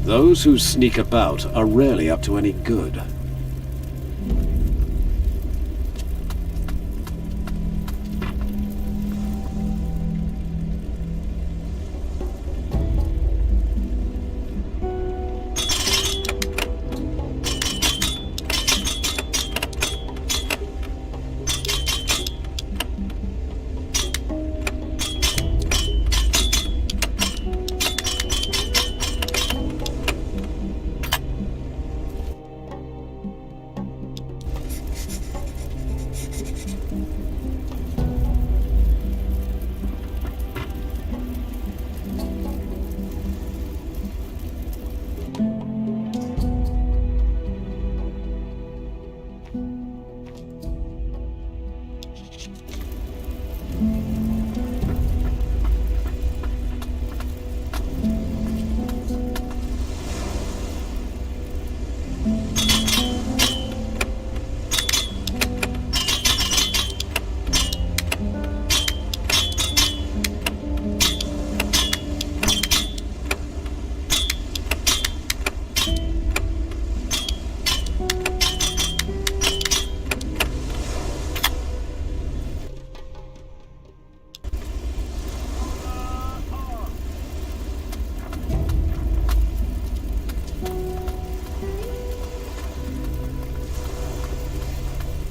Those who sneak about are rarely up to any good.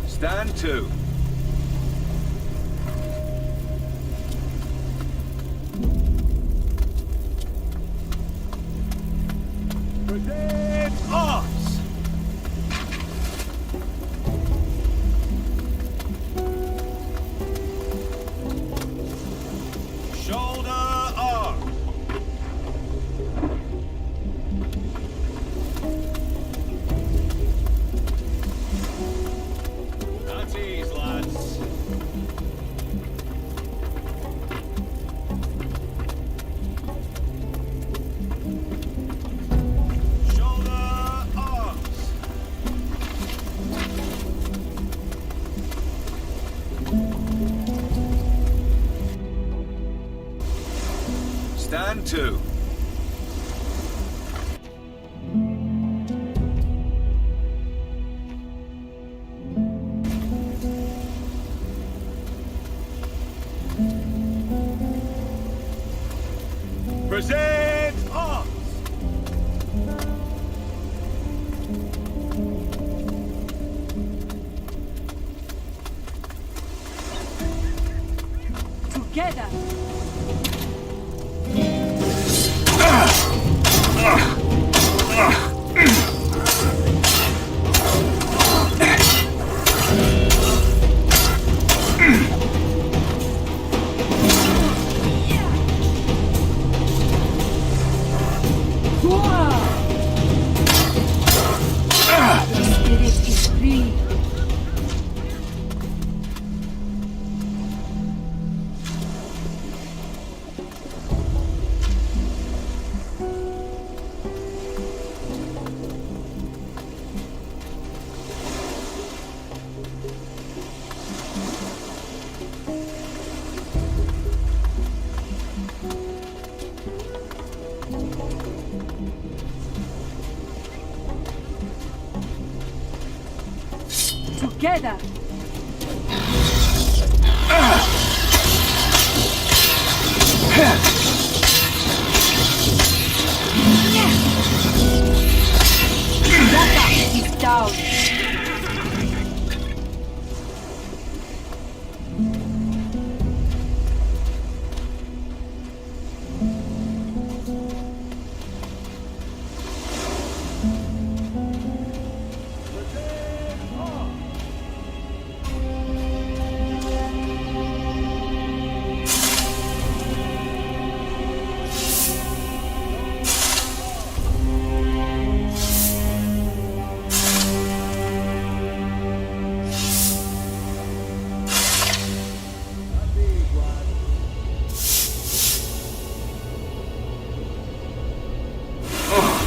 Stand to. Present arms! Shoulder arm! At ease, lads. Shoulder arms. Stand to. Present arms! Together! The spirit is free. Together! That is down.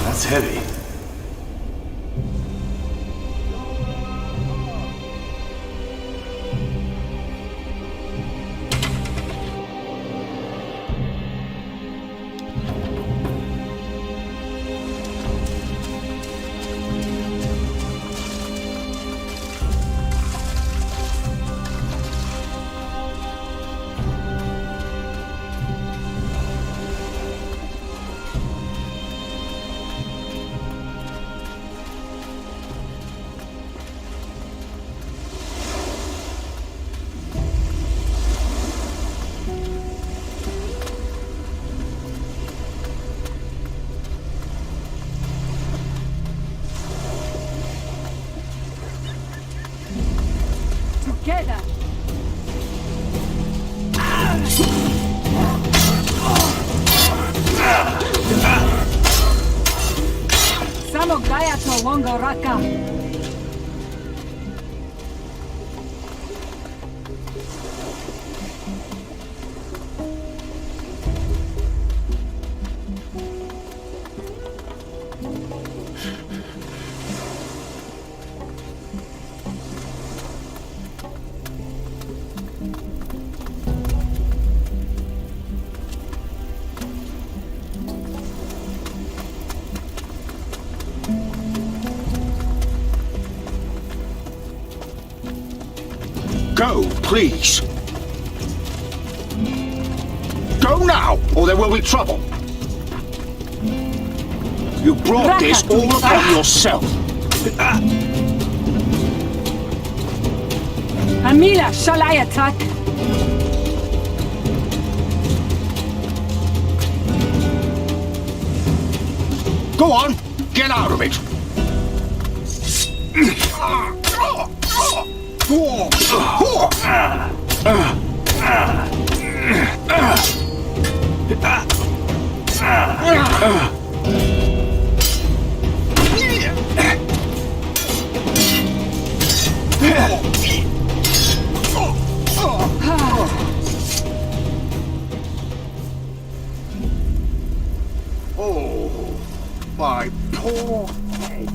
That's heavy. Samo gaya to wongo raka. Go, please. Go now, or there will be trouble. You brought this all upon yourself. Amila, shall I attack? Go on, get out of it. Oh, my poor head.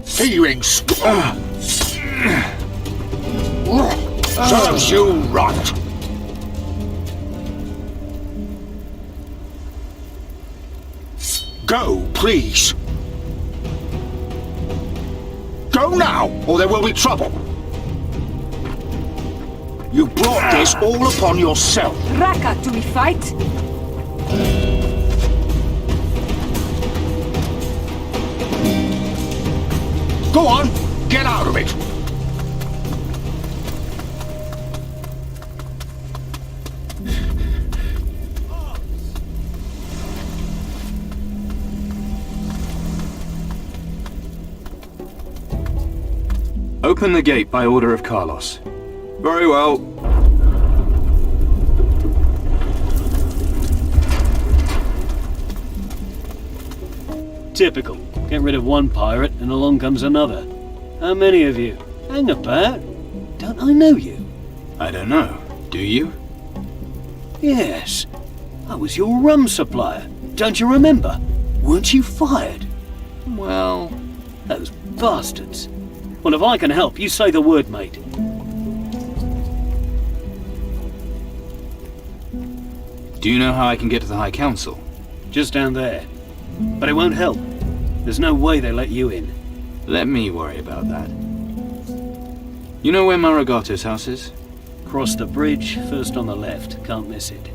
Feelings. Serves you right. Go, please. Go now, or there will be trouble. You brought this all upon yourself. Raka, do we fight? Go on, get out of it. Open the gate by order of Carlos. Very well. Typical. Get rid of one pirate and along comes another. How many of you? Hang about. Don't I know you? I don't know. Do you? Yes. I was your rum supplier. Don't you remember? Weren't you fired? Well... Those bastards. Well, if I can help, you say the word, mate. Do you know how I can get to the High Council? Just down there. But it won't help. There's no way they let you in. Let me worry about that. You know where Maragato's house is? Cross the bridge, first on the left. Can't miss it.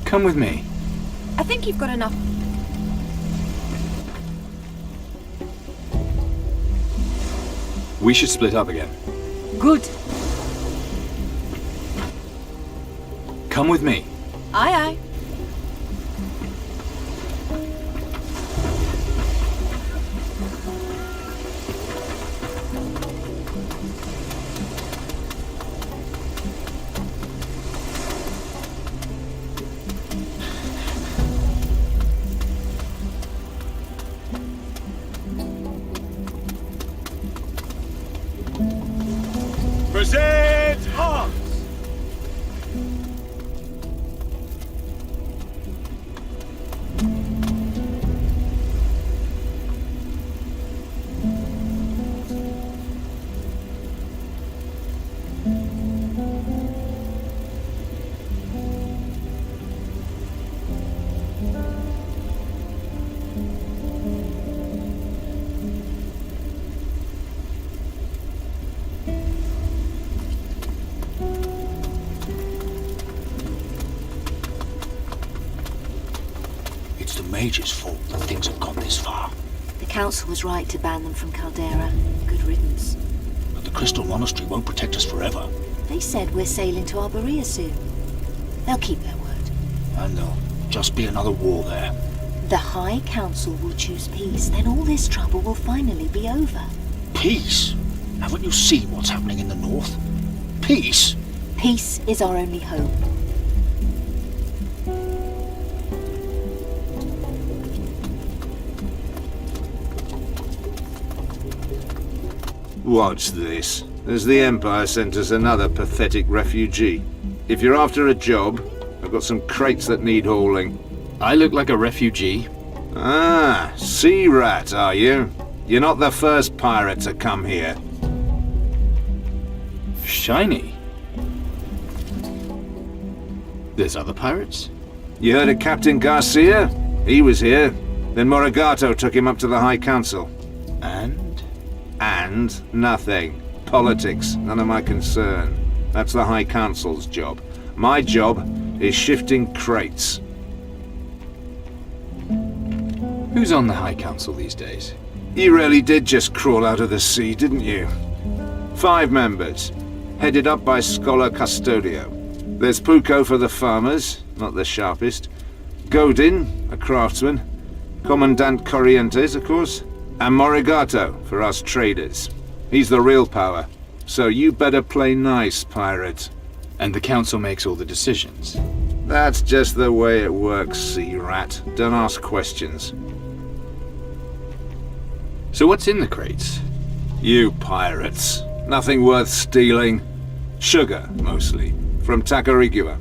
Come with me. I think you've got enough. We should split up again. Good. Come with me. Aye, aye. Present arms! It's the Major's fault that things have gone this far. The council was right to ban them from Caldera. Good riddance. But the Crystal Monastery won't protect us forever. They said we're sailing to Arborea soon. They'll keep their word. And there'll just be another war there. The High Council will choose peace, then all this trouble will finally be over. Peace? Haven't you seen what's happening in the north? Peace? Peace is our only hope. Watch this. As the Empire sent us another pathetic refugee. If you're after a job, I've got some crates that need hauling. I look like a refugee. Ah, sea rat, are you? You're not the first pirate to come here. Shiny. There's other pirates? You heard of Captain Garcia? He was here. Then Morigato took him up to the High Council. And? And nothing. Politics, none of my concern. That's the High Council's job. My job is shifting crates. Who's on the High Council these days? You really did just crawl out of the sea, didn't you? 5 members, headed up by Scholar Custodio. There's Puko for the farmers, not the sharpest. Godin, a craftsman. Commandant Corrientes, of course. And Morigato for us traders. He's the real power. So you better play nice, pirate. And the council makes all the decisions. That's just the way it works, sea rat. Don't ask questions. So what's in the crates? You pirates. Nothing worth stealing. Sugar, mostly. From Tacarigua.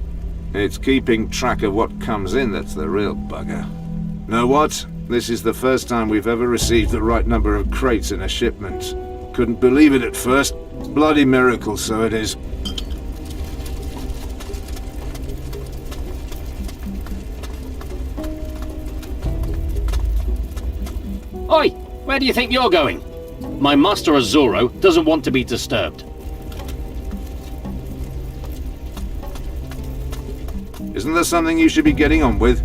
It's keeping track of what comes in that's the real bugger. Know what? This is the first time we've ever received the right number of crates in a shipment. Couldn't believe it at first. Bloody miracle, so it is. Oi! Where do you think you're going? My master Azoro doesn't want to be disturbed. Isn't there something you should be getting on with?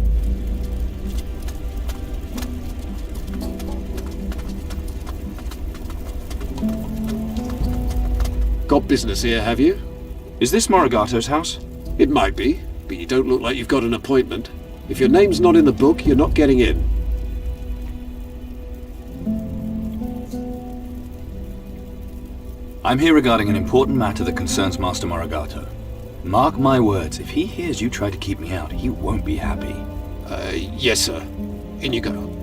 Got business here, have you? Is this Morigato's house? It might be, but you don't look like you've got an appointment. If your name's not in the book, you're not getting in. I'm here regarding an important matter that concerns Master Morigato. Mark my words, if he hears you try to keep me out, he won't be happy. Yes, sir. In you go.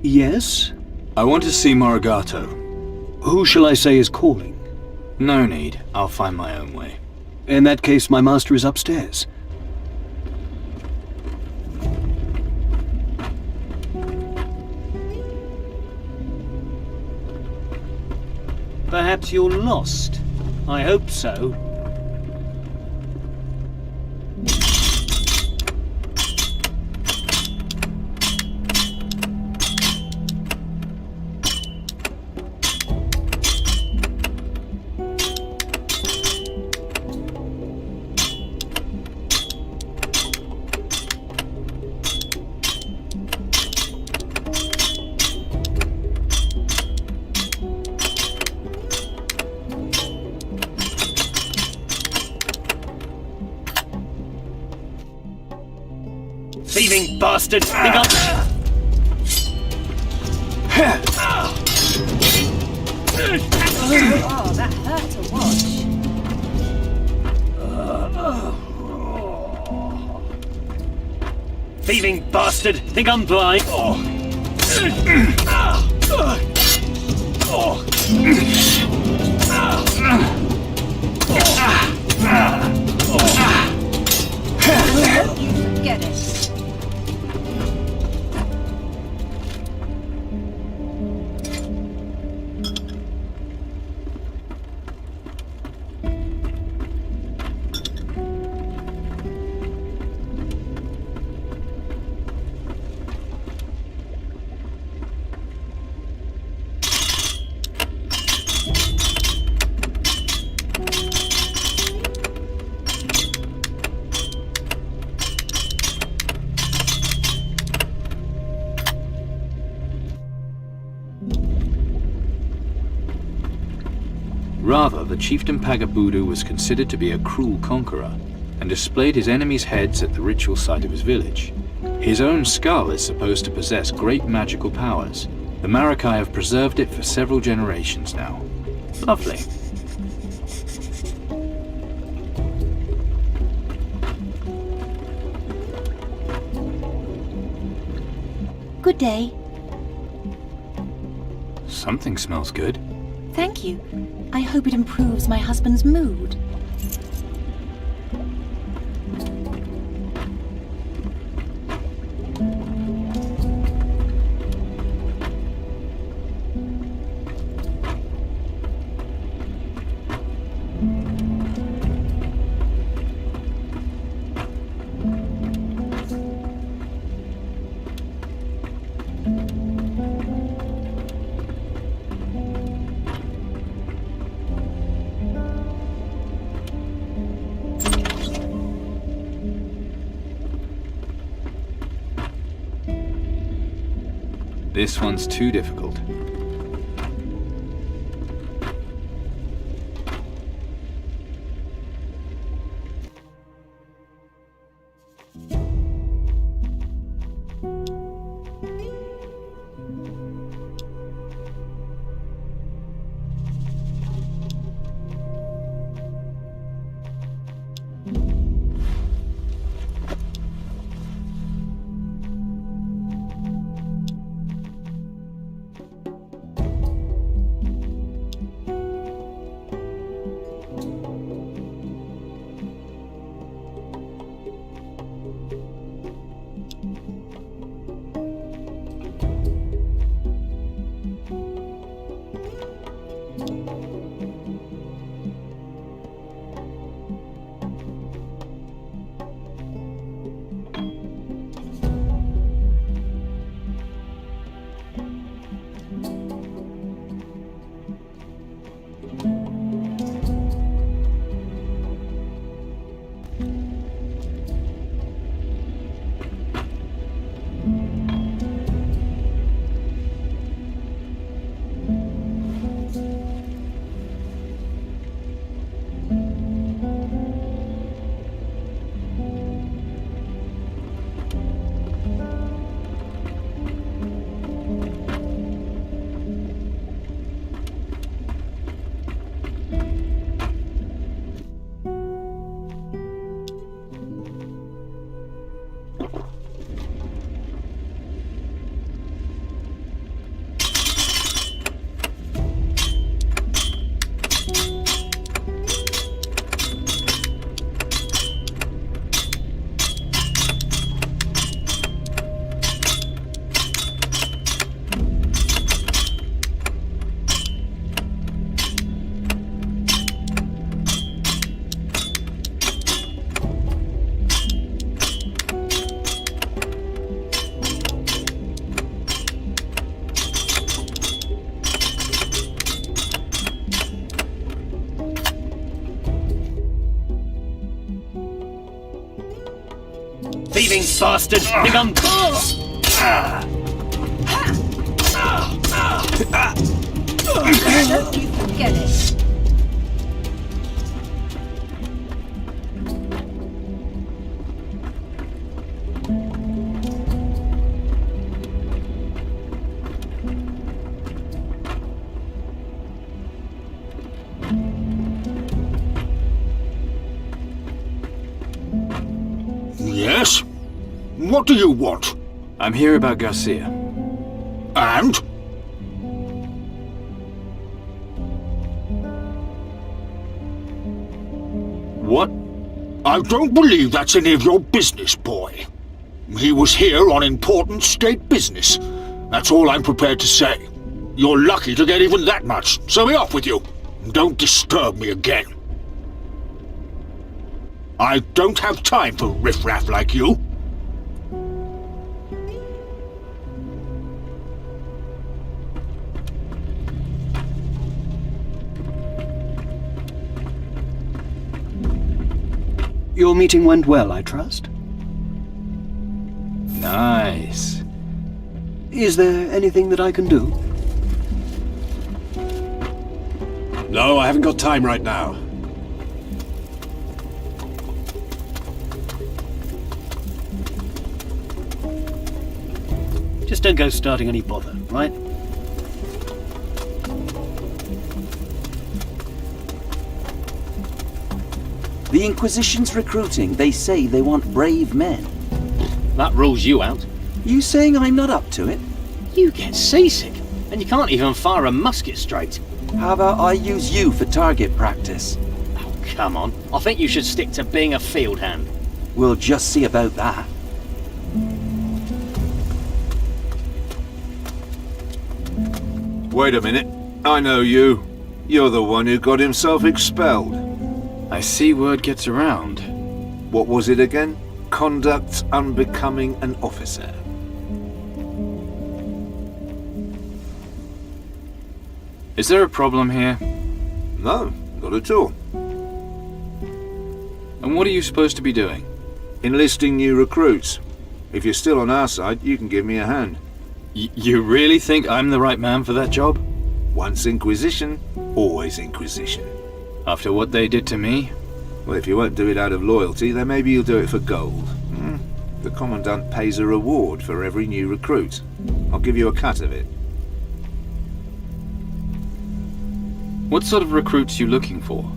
Yes? I want to see Morigato. Who shall I say is calling? No need. I'll find my own way. In that case, my master is upstairs. Perhaps you're lost. I hope so. Thieving bastard! Think I'm... Oh, that hurt to watch. Thieving bastard! Think I'm blind? You forget it. Rather, the chieftain Pagabudu was considered to be a cruel conqueror, and displayed his enemies' heads at the ritual site of his village. His own skull is supposed to possess great magical powers. The Maracai have preserved it for several generations now. Lovely. Good day. Something smells good. Thank you. I hope it improves my husband's mood. This one's too difficult. Thieving bastard! Think I'm... Don't you forget it. What do you want? I'm here about Garcia. And? What? I don't believe that's any of your business, boy. He was here on important state business. That's all I'm prepared to say. You're lucky to get even that much, so be off with you. Don't disturb me again. I don't have time for riffraff like you. Your meeting went well, I trust? Nice. Is there anything that I can do? No, I haven't got time right now. Just don't go starting any bother, right? The Inquisition's recruiting. They say they want brave men. That rules you out. You saying I'm not up to it? You get seasick, and you can't even fire a musket straight. How about I use you for target practice? Oh, come on. I think you should stick to being a field hand. We'll just see about that. Wait a minute. I know you. You're the one who got himself expelled. I see word gets around. What was it again? Conduct unbecoming an officer. Is there a problem here? No, not at all. And what are you supposed to be doing? Enlisting new recruits. If you're still on our side, you can give me a hand. You really think I'm the right man for that job? Once Inquisition, always Inquisition. After what they did to me? Well, if you won't do it out of loyalty, then maybe you'll do it for gold. The Commandant pays a reward for every new recruit. I'll give you a cut of it. What sort of recruits you looking for?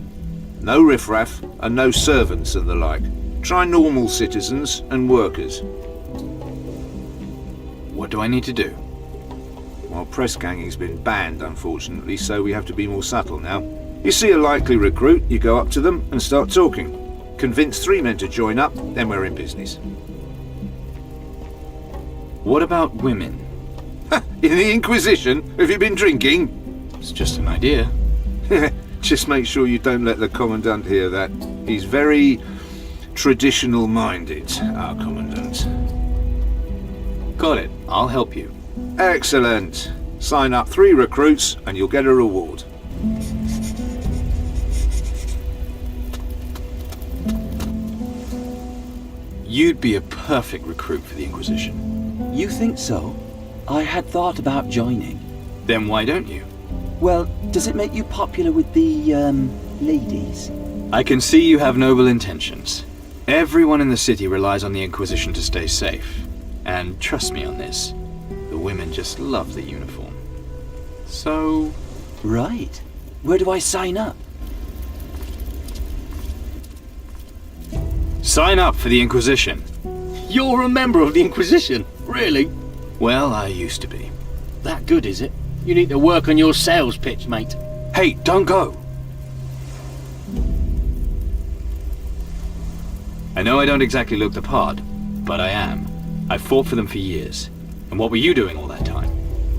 No riffraff, and no servants and the like. Try normal citizens and workers. What do I need to do? Well, press ganging's been banned, unfortunately, so we have to be more subtle now. You see a likely recruit, you go up to them and start talking. Convince 3 men to join up, then we're in business. What about women? In the Inquisition? Have you been drinking? It's just an idea. Just make sure you don't let the Commandant hear that. He's very traditional-minded, our Commandant. Got it. I'll help you. Excellent. Sign up 3 recruits and you'll get a reward. You'd be a perfect recruit for the Inquisition. You think so? I had thought about joining. Then why don't you? Well, does it make you popular with the, ladies? I can see you have noble intentions. Everyone in the city relies on the Inquisition to stay safe. And trust me on this, the women just love the uniform. So... Right. Where do I sign up? Sign up for the Inquisition. You're a member of the Inquisition? Really? Well, I used to be. That good, is it? You need to work on your sales pitch, mate. Hey, don't go! I know I don't exactly look the part, but I am. I've fought for them for years. And what were you doing all that time?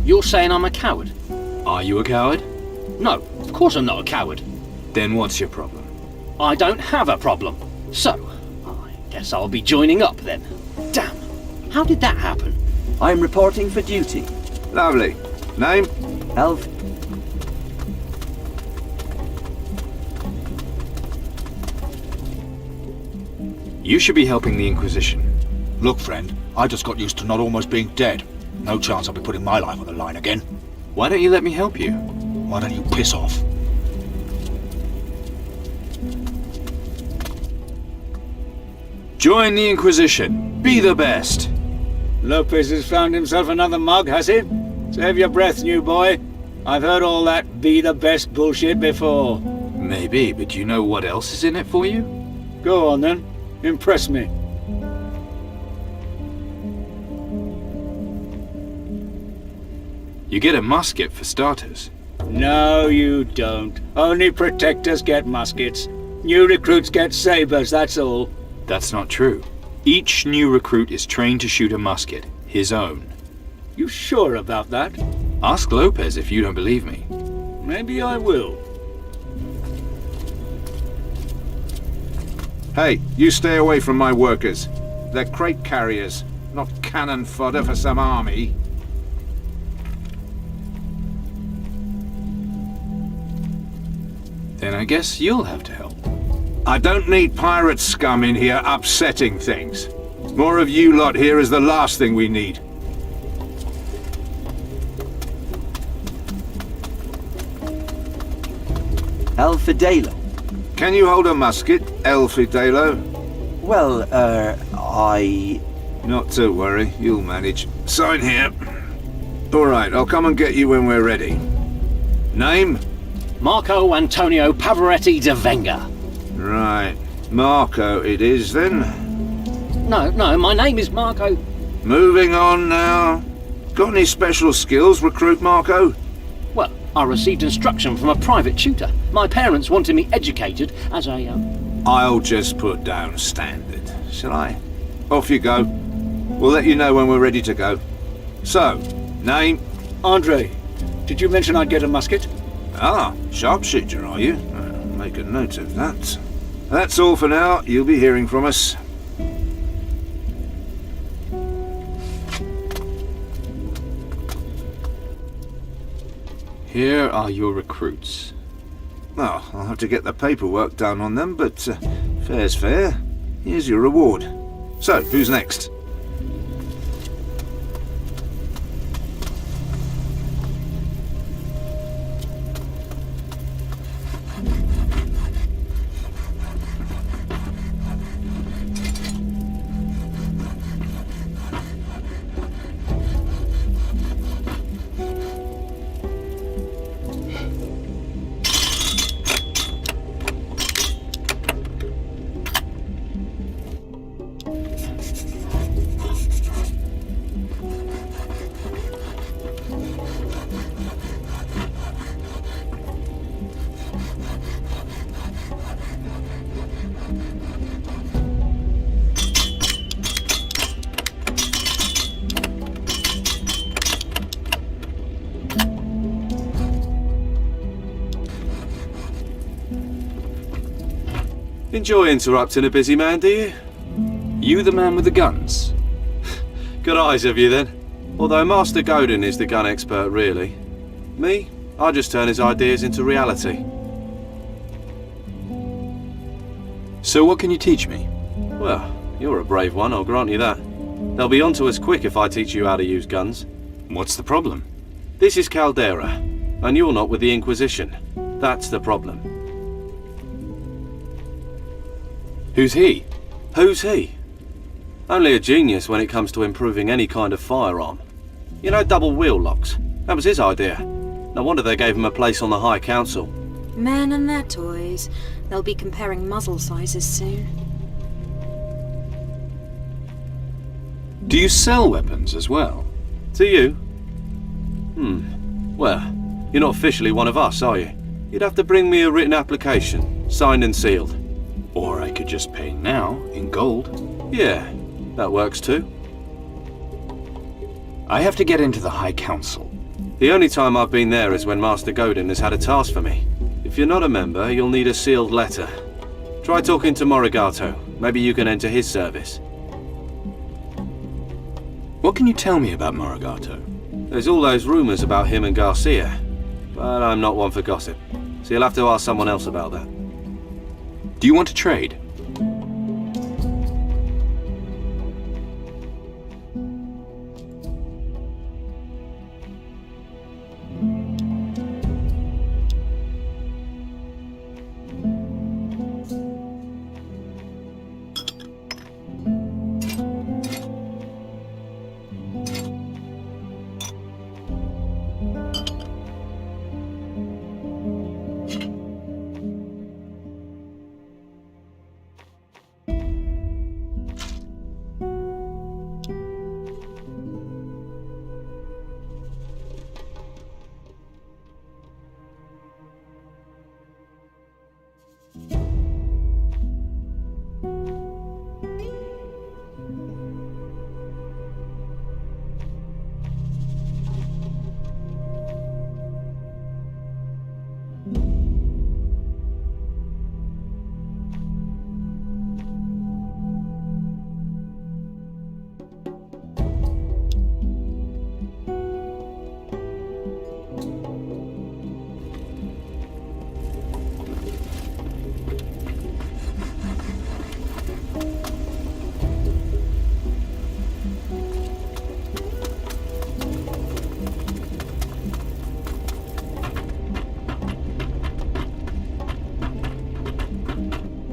You're saying I'm a coward? Are you a coward? No, of course I'm not a coward. Then what's your problem? I don't have a problem. So, I guess I'll be joining up then. Damn, how did that happen? I'm reporting for duty. Lovely. Name? Elf. You should be helping the Inquisition. Look, friend, I just got used to not almost being dead. No chance I'll be putting my life on the line again. Why don't you let me help you? Why don't you piss off? Join the Inquisition. Be the best. Lopez has found himself another mug, has he? Save your breath, new boy. I've heard all that be the best bullshit before. Maybe, but do you know what else is in it for you? Go on then. Impress me. You get a musket for starters. No, you don't. Only protectors get muskets. New recruits get sabers, that's all. That's not true. Each new recruit is trained to shoot a musket, his own. You sure about that? Ask Lopez if you don't believe me. Maybe I will. Hey, you stay away from my workers. They're crate carriers, not cannon fodder for some army. Then I guess you'll have to help. I don't need pirate scum in here upsetting things. More of you lot here is the last thing we need. El Fidelo. Can you hold a musket, El Fidelo? Well, I... Not to worry, you'll manage. Sign here. All right, I'll come and get you when we're ready. Name? Marco Antonio Pavaretti de Venga. Right. Marco it is, then. No, my name is Marco. Moving on now. Got any special skills, Recruit Marco? Well, I received instruction from a private tutor. My parents wanted me educated as a... I'll just put down standard, shall I? Off you go. We'll let you know when we're ready to go. So, name? Andre, did you mention I'd get a musket? Ah, sharpshooter, are you? I'll make a note of that. That's all for now. You'll be hearing from us. Here are your recruits. Oh, I'll have to get the paperwork done on them, but fair's fair. Here's your reward. So, who's next? Enjoy interrupting a busy man, do you? You the man with the guns? Good eyes have you then. Although Master Godin is the gun expert, really. Me? I just turn his ideas into reality. So what can you teach me? Well, you're a brave one, I'll grant you that. They'll be onto us quick if I teach you how to use guns. What's the problem? This is Caldera, and you're not with the Inquisition. That's the problem. Who's he? Who's he? Only a genius when it comes to improving any kind of firearm. You know, double wheel locks. That was his idea. No wonder they gave him a place on the High Council. Men and their toys. They'll be comparing muzzle sizes soon. Do you sell weapons as well? To you? Well, you're not officially one of us, are you? You'd have to bring me a written application, signed and sealed. Or I could just pay now, in gold. Yeah, that works too. I have to get into the High Council. The only time I've been there is when Master Godin has had a task for me. If you're not a member, you'll need a sealed letter. Try talking to Morigato. Maybe you can enter his service. What can you tell me about Morigato? There's all those rumors about him and Garcia. But I'm not one for gossip. So you'll have to ask someone else about that. Do you want to trade?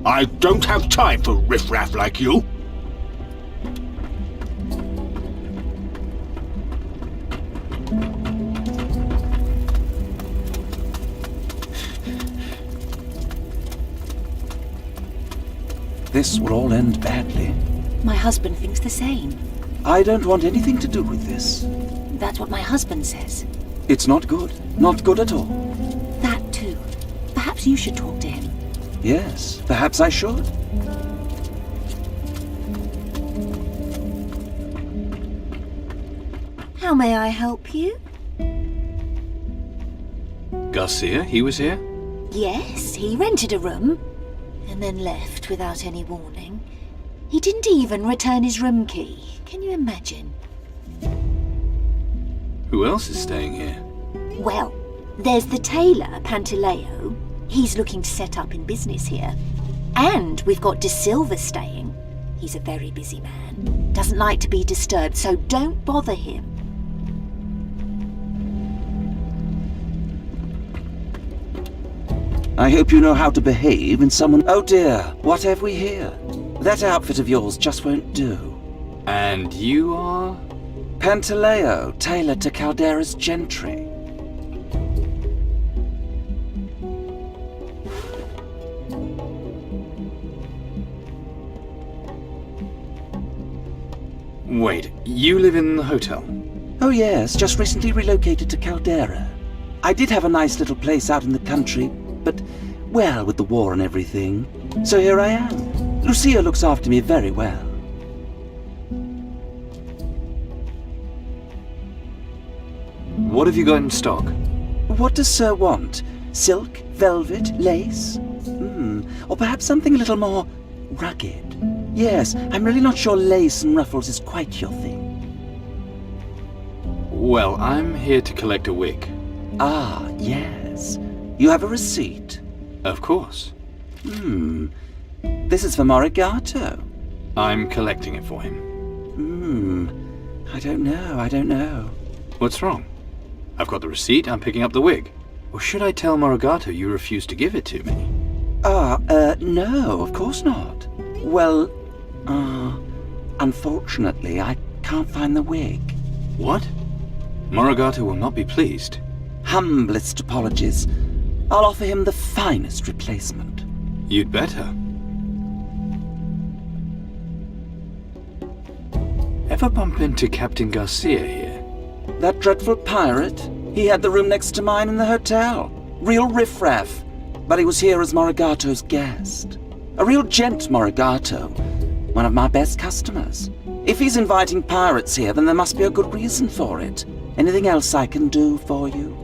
I don't have time for riffraff like you. This will all end badly. My husband thinks the same. I don't want anything to do with this. That's what my husband says. It's not good. Not good at all. That too. Perhaps you should talk to him. Yes, perhaps I should. How may I help you? Garcia, he was here? Yes, he rented a room and then left without any warning. He didn't even return his room key. Can you imagine? Who else is staying here? Well, there's the tailor, Pantaleo. He's looking to set up in business here. And we've got De Silva staying. He's a very busy man. Doesn't like to be disturbed, so don't bother him. I hope you know how to behave in someone... Oh dear, what have we here? That outfit of yours just won't do. And you are? Pantaleo, tailor to Caldera's gentry. Wait, you live in the hotel? Oh yes, just recently relocated to Caldera. I did have a nice little place out in the country, but, well, with the war and everything. So here I am. Lucia looks after me very well. What have you got in stock? What does Sir want? Silk, velvet, lace? Or perhaps something a little more rugged? Yes, I'm really not sure lace and ruffles is quite your thing. Well, I'm here to collect a wig. Ah, yes. You have a receipt? Of course. This is for Morigato. I'm collecting it for him. I don't know. What's wrong? I've got the receipt, I'm picking up the wig. Or should I tell Morigato you refuse to give it to me? No, of course not. Well, unfortunately, I can't find the wig. What? Morigato will not be pleased. Humblest apologies. I'll offer him the finest replacement. You'd better. Ever bump into Captain Garcia here? That dreadful pirate? He had the room next to mine in the hotel. Real riffraff. But he was here as Morigato's guest. A real gent, Morigato. One of my best customers. If he's inviting pirates here, then there must be a good reason for it. Anything else I can do for you?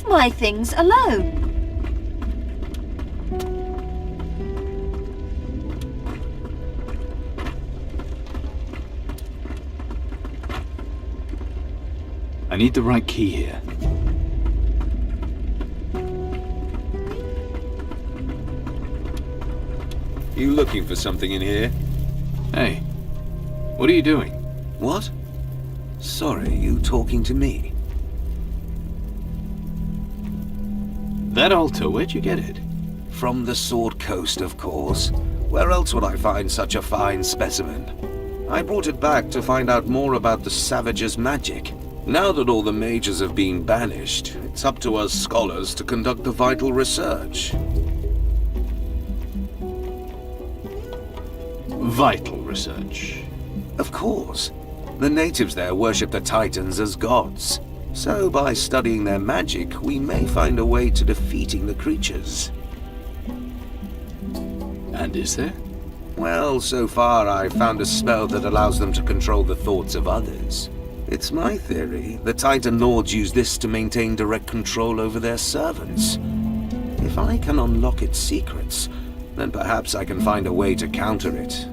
Leave my things alone. I need the right key here. You looking for something in here? Hey, what are you doing? What? Sorry, you talking to me? That altar, where'd you get it? From the Sword Coast, of course. Where else would I find such a fine specimen? I brought it back to find out more about the Savage's magic. Now that all the mages have been banished, it's up to us scholars to conduct the vital research. Vital research. Of course. The natives there worship the Titans as gods. So by studying their magic, we may find a way to defeating the creatures. And is there? Well, so far I've found a spell that allows them to control the thoughts of others. It's my theory the Titan Lords use this to maintain direct control over their servants. If I can unlock its secrets, then perhaps I can find a way to counter it.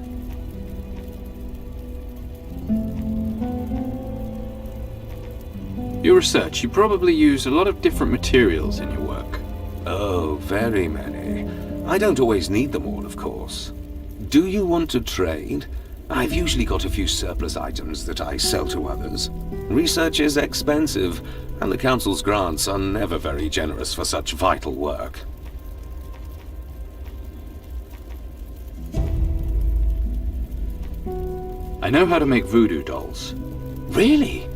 Your research, you probably use a lot of different materials in your work. Oh, very many. I don't always need them all, of course. Do you want to trade? I've usually got a few surplus items that I sell to others. Research is expensive, and the Council's grants are never very generous for such vital work. I know how to make voodoo dolls. Really?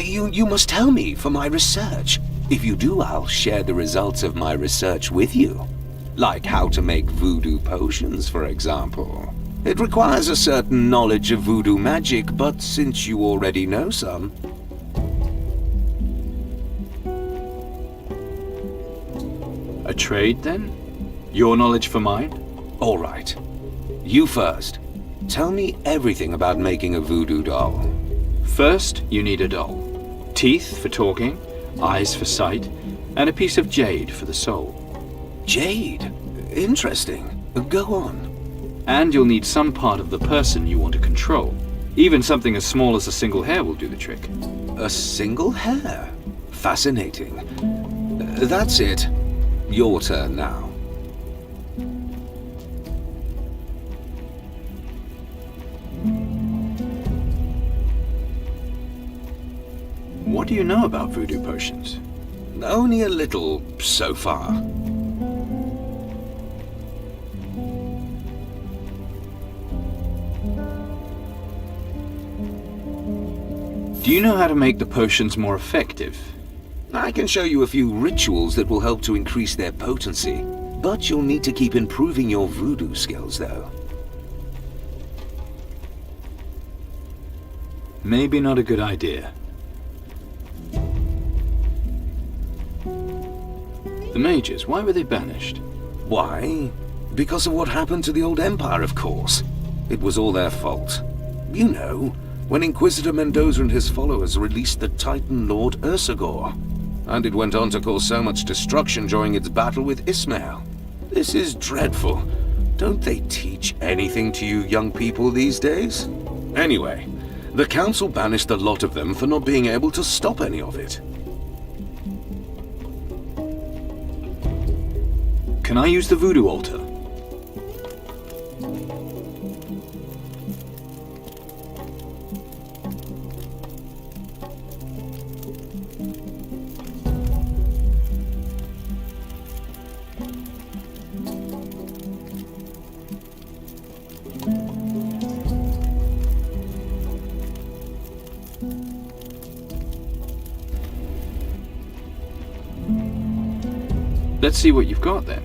You must tell me for my research. If you do, I'll share the results of my research with you. Like how to make voodoo potions, for example. It requires a certain knowledge of voodoo magic, but since you already know some... A trade, then? Your knowledge for mine? All right. You first. Tell me everything about making a voodoo doll. First, you need a doll. Teeth for talking, eyes for sight, and a piece of jade for the soul. Jade? Interesting. Go on. And you'll need some part of the person you want to control. Even something as small as a single hair will do the trick. A single hair? Fascinating. That's it. Your turn now. What do you know about voodoo potions? Only a little, so far. Do you know how to make the potions more effective? I can show you a few rituals that will help to increase their potency, but you'll need to keep improving your voodoo skills, though. Maybe not a good idea. The mages, why were they banished? Why? Because of what happened to the old Empire, of course. It was all their fault. You know, when Inquisitor Mendoza and his followers released the Titan Lord Ursagor. And it went on to cause so much destruction during its battle with Ismail. This is dreadful. Don't they teach anything to you young people these days? Anyway, the Council banished a lot of them for not being able to stop any of it. Can I use the voodoo altar? Let's see what you've got then.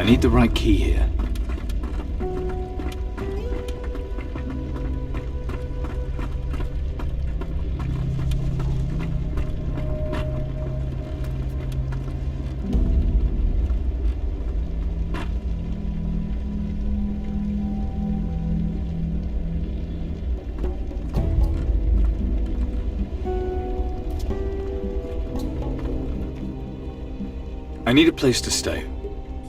need the right key here. I need a place to stay.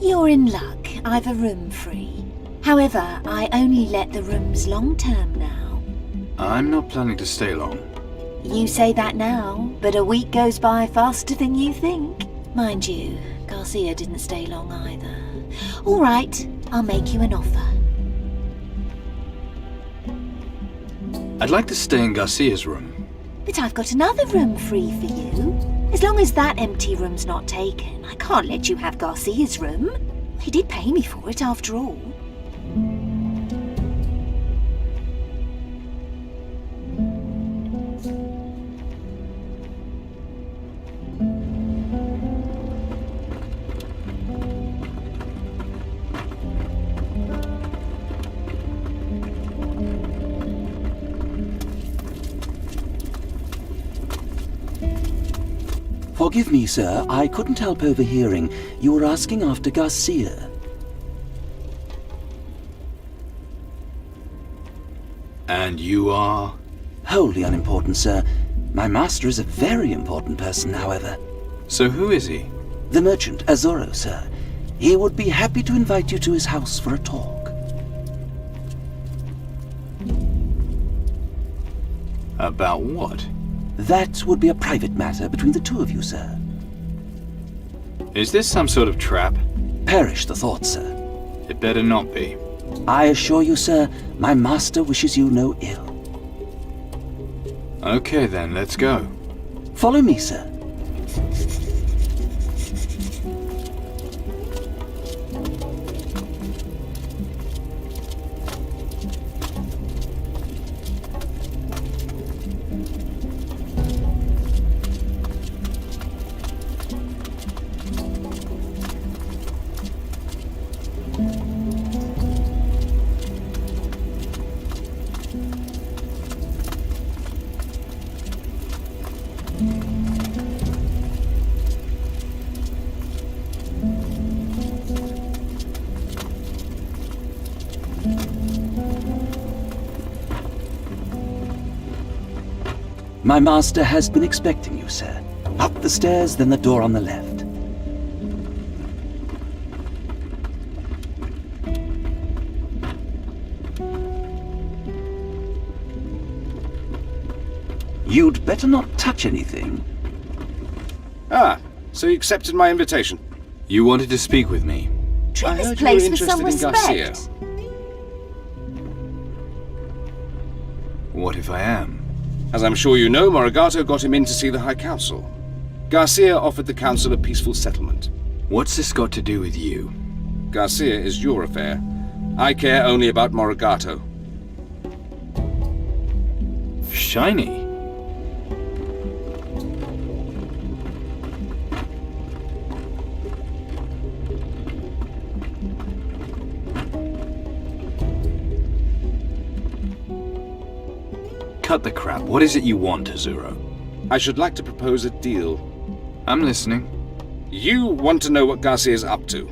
You're in luck. I've a room free. However, I only let the rooms long-term now. I'm not planning to stay long. You say that now, but a week goes by faster than you think. Mind you, Garcia didn't stay long either. All right, I'll make you an offer. I'd like to stay in Garcia's room. But I've got another room free for you. As long as that empty room's not taken, I can't let you have Garcia's room. He did pay me for it after all. Forgive me, sir. I couldn't help overhearing. You were asking after Garcia. And you are? Wholly unimportant, sir. My master is a very important person, however. So who is he? The merchant, Azoro, sir. He would be happy to invite you to his house for a talk. About what? That would be a private matter between the two of you, sir. Is this some sort of trap? Perish the thought, sir. It better not be. I assure you, sir, my master wishes you no ill. Okay then, let's go. Follow me, sir. My master has been expecting you, sir. Up the stairs, then the door on the left. You'd better not touch anything. Ah, so you accepted my invitation. You wanted to speak with me. Treat I this heard you were place with some interested in Garcia. respect. What if I am? As I'm sure you know, Morigato got him in to see the High Council. Garcia offered the Council a peaceful settlement. What's this got to do with you? Garcia is your affair. I care only about Morigato. Shiny. Cut the crap. What is it you want, Azuro? I should like to propose a deal. I'm listening. You want to know what Garcia's up to.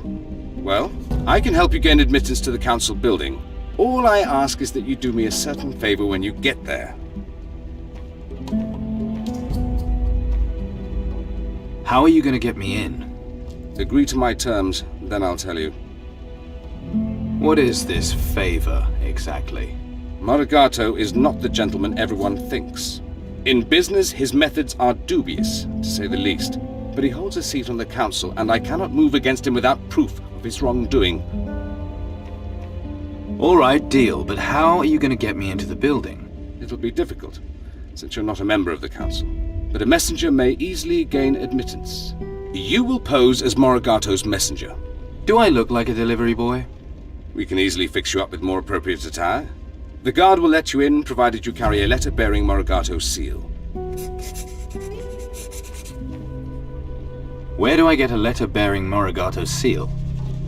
Well, I can help you gain admittance to the Council building. All I ask is that you do me a certain favor when you get there. How are you going to get me in? Agree to my terms, then I'll tell you. What is this favor, exactly? Morigato is not the gentleman everyone thinks. In business, his methods are dubious, to say the least. But he holds a seat on the Council, and I cannot move against him without proof of his wrongdoing. All right, deal, but how are you going to get me into the building? It'll be difficult, since you're not a member of the Council. But a messenger may easily gain admittance. You will pose as Morigato's messenger. Do I look like a delivery boy? We can easily fix you up with more appropriate attire. The guard will let you in, provided you carry a letter bearing Morigato's seal. Where do I get a letter bearing Morigato's seal?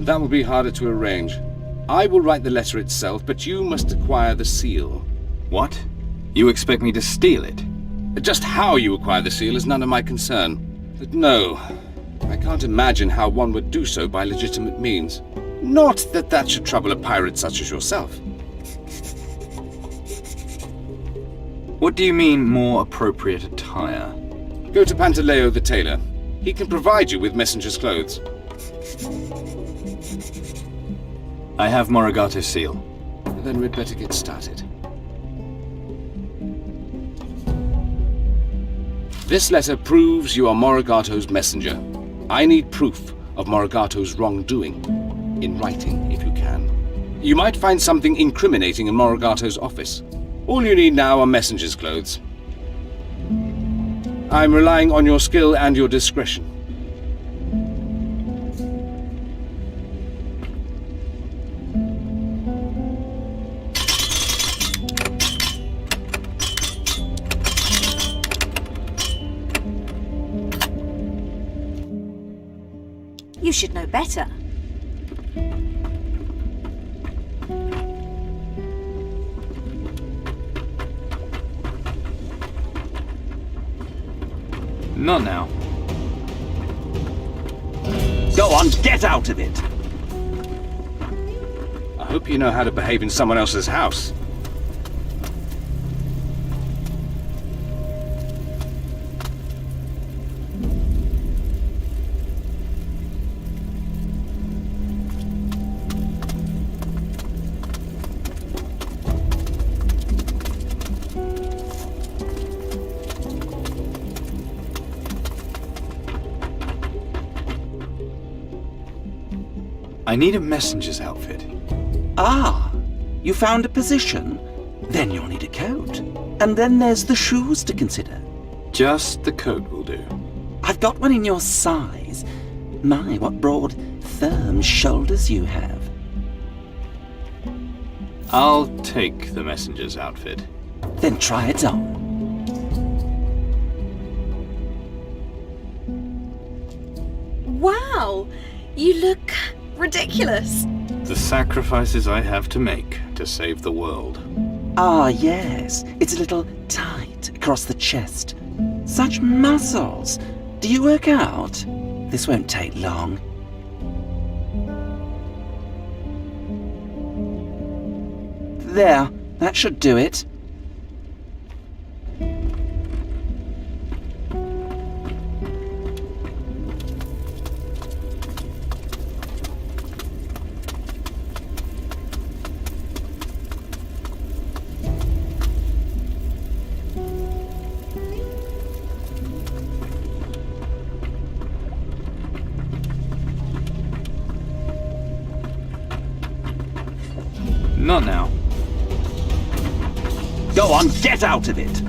That will be harder to arrange. I will write the letter itself, but you must acquire the seal. What? You expect me to steal it? Just how you acquire the seal is none of my concern. But no, I can't imagine how one would do so by legitimate means. Not that that should trouble a pirate such as yourself. What do you mean, more appropriate attire? Go to Pantaleo the tailor. He can provide you with messenger's clothes. I have Morigato's seal. Then we'd better get started. This letter proves you are Morigato's messenger. I need proof of Morigato's wrongdoing. In writing, if you can. You might find something incriminating in Morigato's office. All you need now are messenger's clothes. I'm relying on your skill and your discretion. You should know better. Not now. Go on, get out of it! I hope you know how to behave in someone else's house. I need a messenger's outfit. Ah, you found a position? Then you'll need a coat. And then there's the shoes to consider. Just the coat will do. I've got one in your size. My, what broad, firm shoulders you have. I'll take the messenger's outfit. Then try it on. Wow, you look ridiculous. The sacrifices I have to make to save the world. Ah, yes. It's a little tight across the chest. Such muscles. Do you work out? This won't take long. There, that should do it. Not now. Go on, get out of it!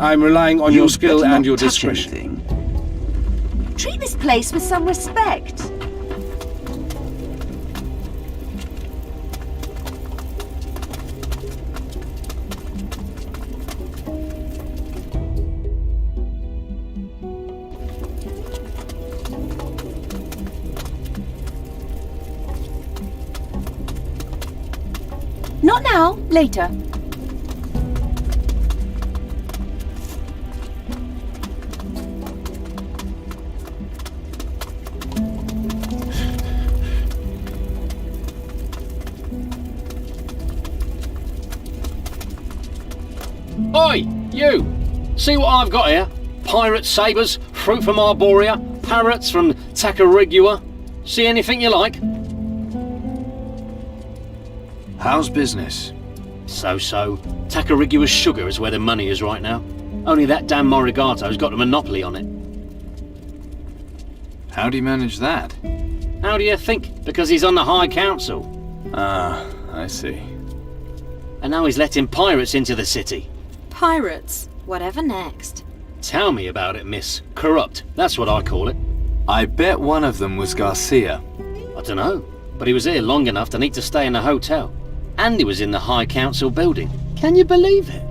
I'm relying on your skill better and not your touch discretion. anything. Treat this place with some respect. Not now, later. Oi, you! See what I've got here? Pirate sabres, fruit from Arborea, parrots from Tacarigua. See anything you like? How's business? So-so. Tacarigua's sugar is where the money is right now. Only that damn Morigato's got a monopoly on it. How do you manage that? How do you think? Because he's on the High Council. Ah, I see. And now he's letting pirates into the city. Pirates. Whatever next. Tell me about it, miss. Corrupt. That's what I call it. I bet one of them was Garcia. I don't know. But he was here long enough to need to stay in a hotel. And he was in the High Council building. Can you believe it?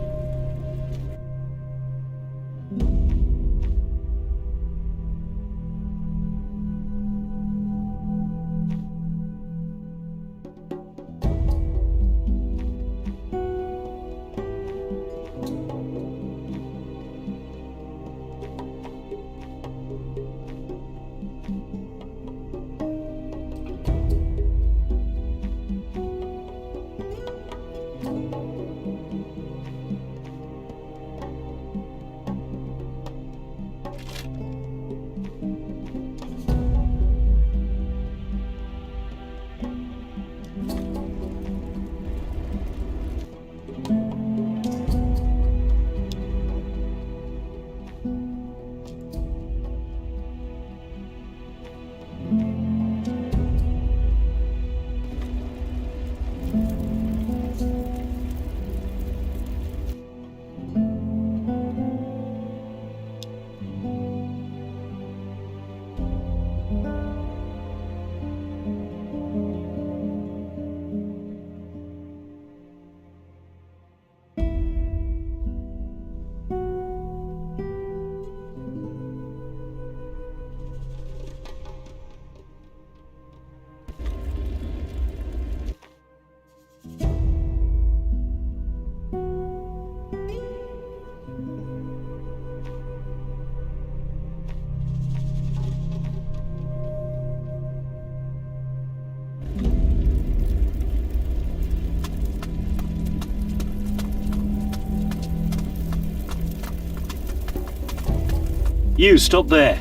You, stop there.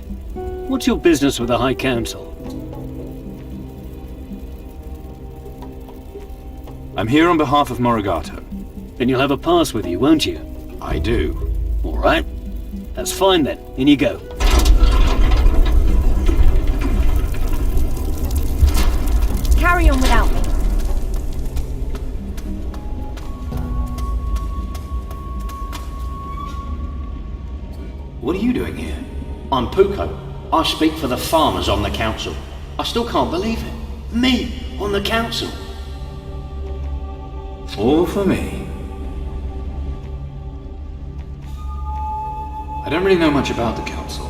What's your business with the High Council? I'm here on behalf of Morigato. Then you'll have a pass with you, won't you? I do. All right. That's fine then. In you go. Carry on without me. What are you doing here? I'm Puko. I speak for the farmers on the council. I still can't believe it. Me, on the council. All for me. I don't really know much about the council.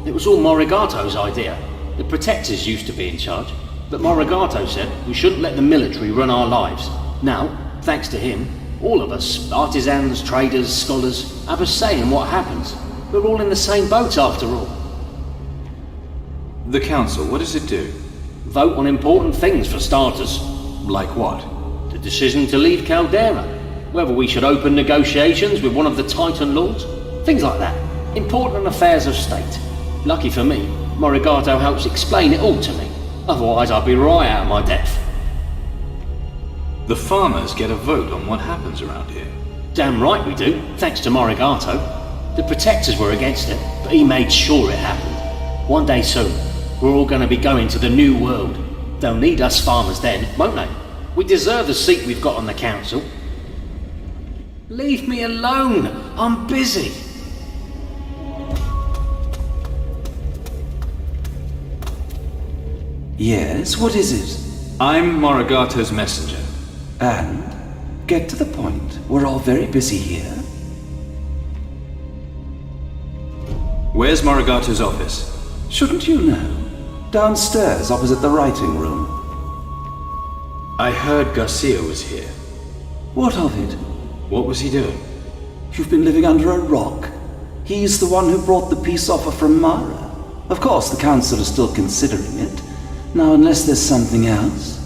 It was all Morigato's idea. The protectors used to be in charge, but Morigato said we shouldn't let the military run our lives. Now, thanks to him, all of us, artisans, traders, scholars, have a say in what happens. We're all in the same boat after all. The council, what does it do? Vote on important things for starters. Like what? The decision to leave Caldera. Whether we should open negotiations with one of the Titan Lords. Things like that. Important affairs of state. Lucky for me, Morigato helps explain it all to me. Otherwise I'd be right out of my depth. The farmers get a vote on what happens around here. Damn right we do, thanks to Morigato. The protectors were against it, but he made sure it happened. One day soon, we're all going to be going to the new world. They'll need us farmers then, won't they? We deserve the seat we've got on the council. Leave me alone. I'm busy. Yes, what is it? I'm Morigato's messenger. And? Get to the point. We're all very busy here. Where's Morigato's office? Shouldn't you know? Downstairs, opposite the writing room. I heard Garcia was here. What of it? What was he doing? You've been living under a rock. He's the one who brought the peace offer from Mara. Of course, the council is still considering it. Now, unless there's something else.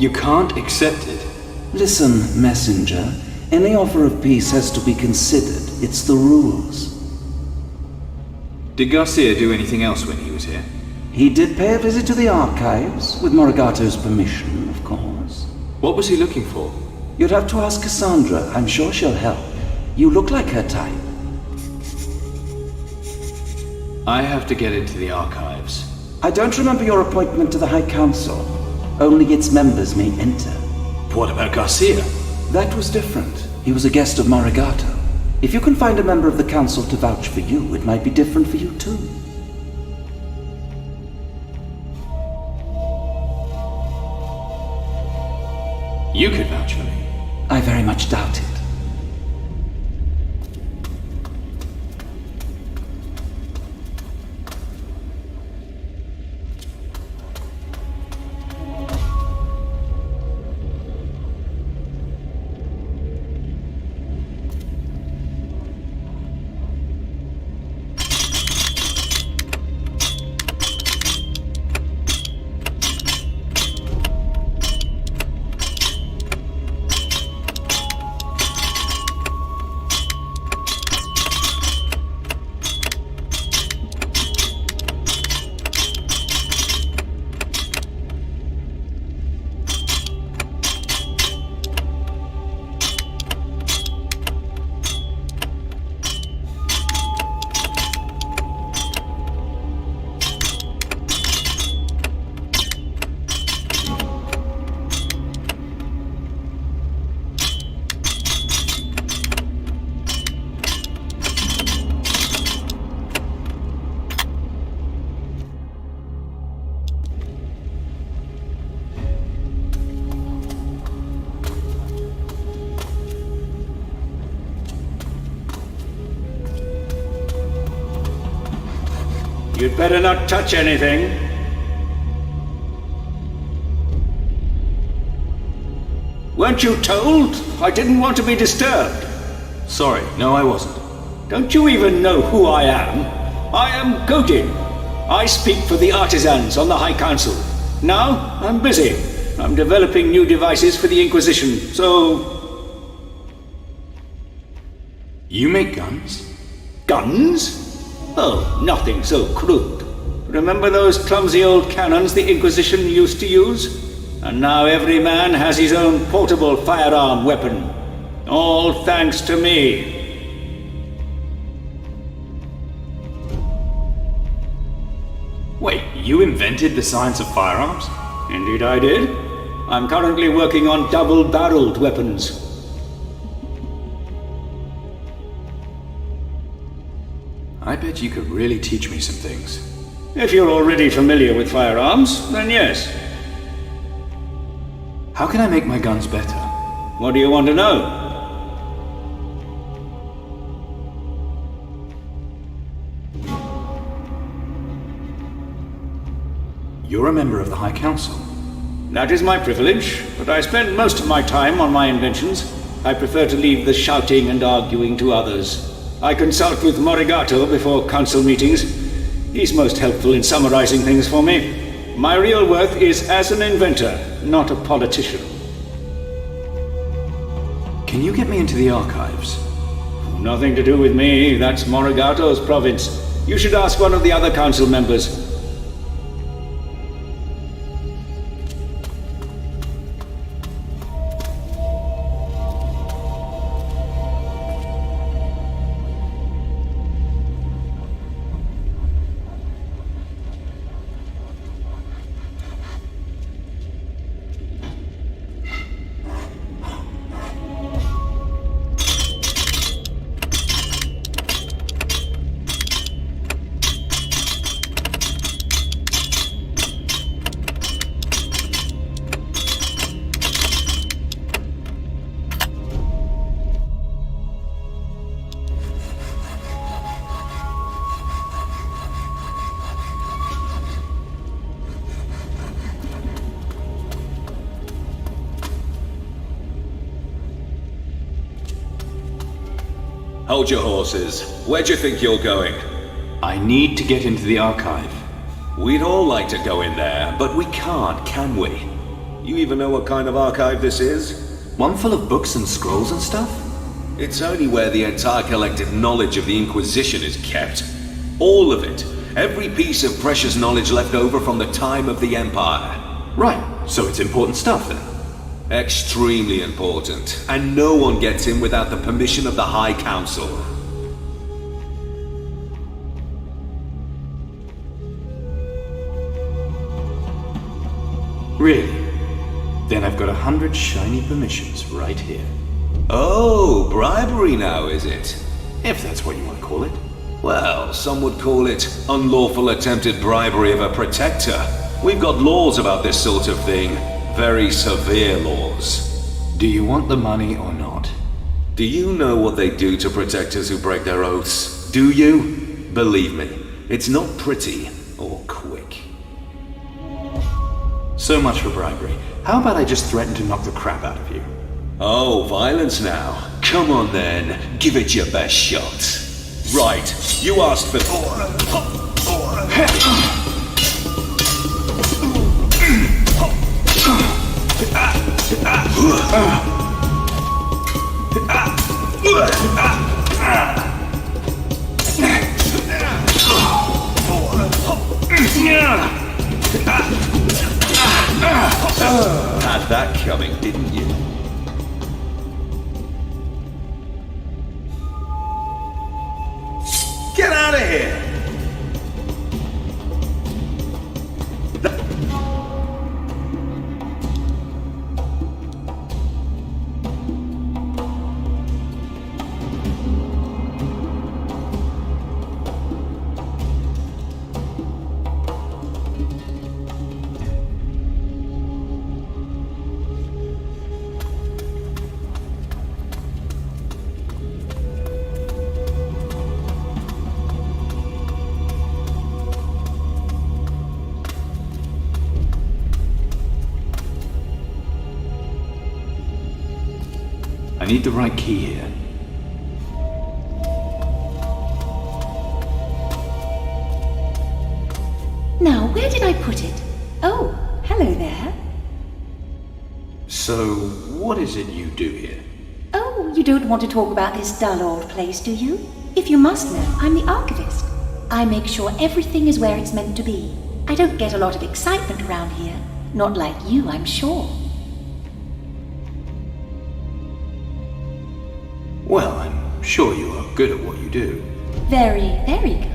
You can't accept it. Listen, messenger. Any offer of peace has to be considered. It's the rules. Did Garcia do anything else when he was here? He did pay a visit to the archives, with Morigato's permission, of course. What was he looking for? You'd have to ask Cassandra. I'm sure she'll help. You look like her type. I have to get into the archives. I don't remember your appointment to the High Council. Only its members may enter. What about Garcia? That was different. He was a guest of Morigato. If you can find a member of the council to vouch for you, it might be different for you too. You could vouch for me. I very much doubt it. You'd better not touch anything. Weren't you told? I didn't want to be disturbed. Sorry, no I wasn't. Don't you even know who I am? I am Gojin. I speak for the artisans on the High Council. Now, I'm busy. I'm developing new devices for the Inquisition, so... You make guns? Guns? Oh, nothing so crude. Remember those clumsy old cannons the Inquisition used to use? And now every man has his own portable firearm weapon. All thanks to me. Wait, you invented the science of firearms? Indeed I did. I'm currently working on double-barreled weapons. I bet you could really teach me some things. If you're already familiar with firearms, then yes. How can I make my guns better? What do you want to know? You're a member of the High Council. That is my privilege, but I spend most of my time on my inventions. I prefer to leave the shouting and arguing to others. I consult with Morigato before council meetings. He's most helpful in summarizing things for me. My real worth is as an inventor, not a politician. Can you get me into the archives? Nothing to do with me. That's Morigato's province. You should ask one of the other council members. Hold your horses. Where do you think you're going? I need to get into the archive. We'd all like to go in there, but we can't, can we? You even know what kind of archive this is? One full of books and scrolls and stuff? It's only where the entire collective knowledge of the Inquisition is kept. All of it. Every piece of precious knowledge left over from the time of the Empire. Right, so it's important stuff then. Extremely important. And no one gets in without the permission of the High Council. Really? Then I've got 100 shiny permissions right here. Oh, bribery now, is it? If that's what you want to call it. Well, some would call it unlawful attempted bribery of a protector. We've got laws about this sort of thing. Very severe laws. Do you want the money or not? Do you know what they do to protectors who break their oaths? Do you? Believe me, it's not pretty or quick. So much for bribery. How about I just threaten to knock the crap out of you? Oh, violence now. Come on then, give it your best shot. Right, you asked for... Had that coming, didn't you? Get out of here! I need the right key here. Now, where did I put it? Oh, hello there. So, what is it you do here? Oh, you don't want to talk about this dull old place, do you? If you must know, I'm the archivist. I make sure everything is where it's meant to be. I don't get a lot of excitement around here. Not like you, I'm sure. Well, I'm sure you are good at what you do. Very, very good.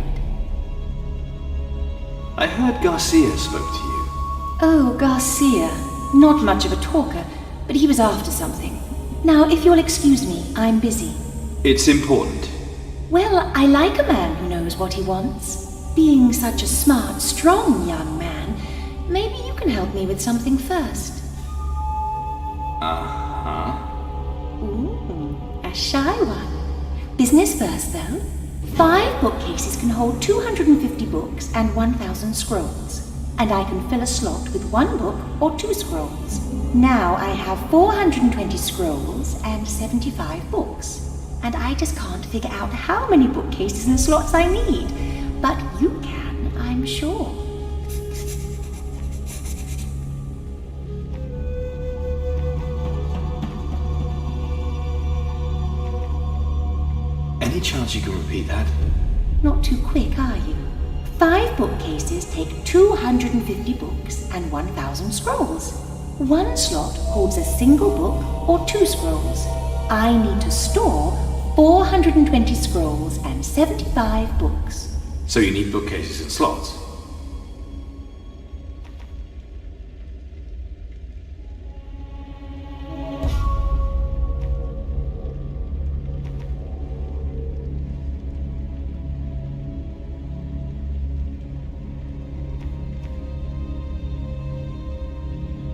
I heard Garcia spoke to you. Oh, Garcia. Not much of a talker, but he was after something. Now, if you'll excuse me, I'm busy. It's important. Well, I like a man who knows what he wants. Being such a smart, strong young man, maybe you can help me with something first. Uh-huh. Ooh, a shy one. Business first, though. 5 bookcases can hold 250 books and 1,000 scrolls. And I can fill a slot with 1 book or 2 scrolls. Now I have 420 scrolls and 75 books. And I just can't figure out how many bookcases and slots I need. But you can, I'm sure. Any chance you can repeat that? Not too quick, are you? 5 bookcases take 250 books and 1,000 scrolls. 1 slot holds a single book or 2 scrolls. I need to store 420 scrolls and 75 books. So you need bookcases and slots?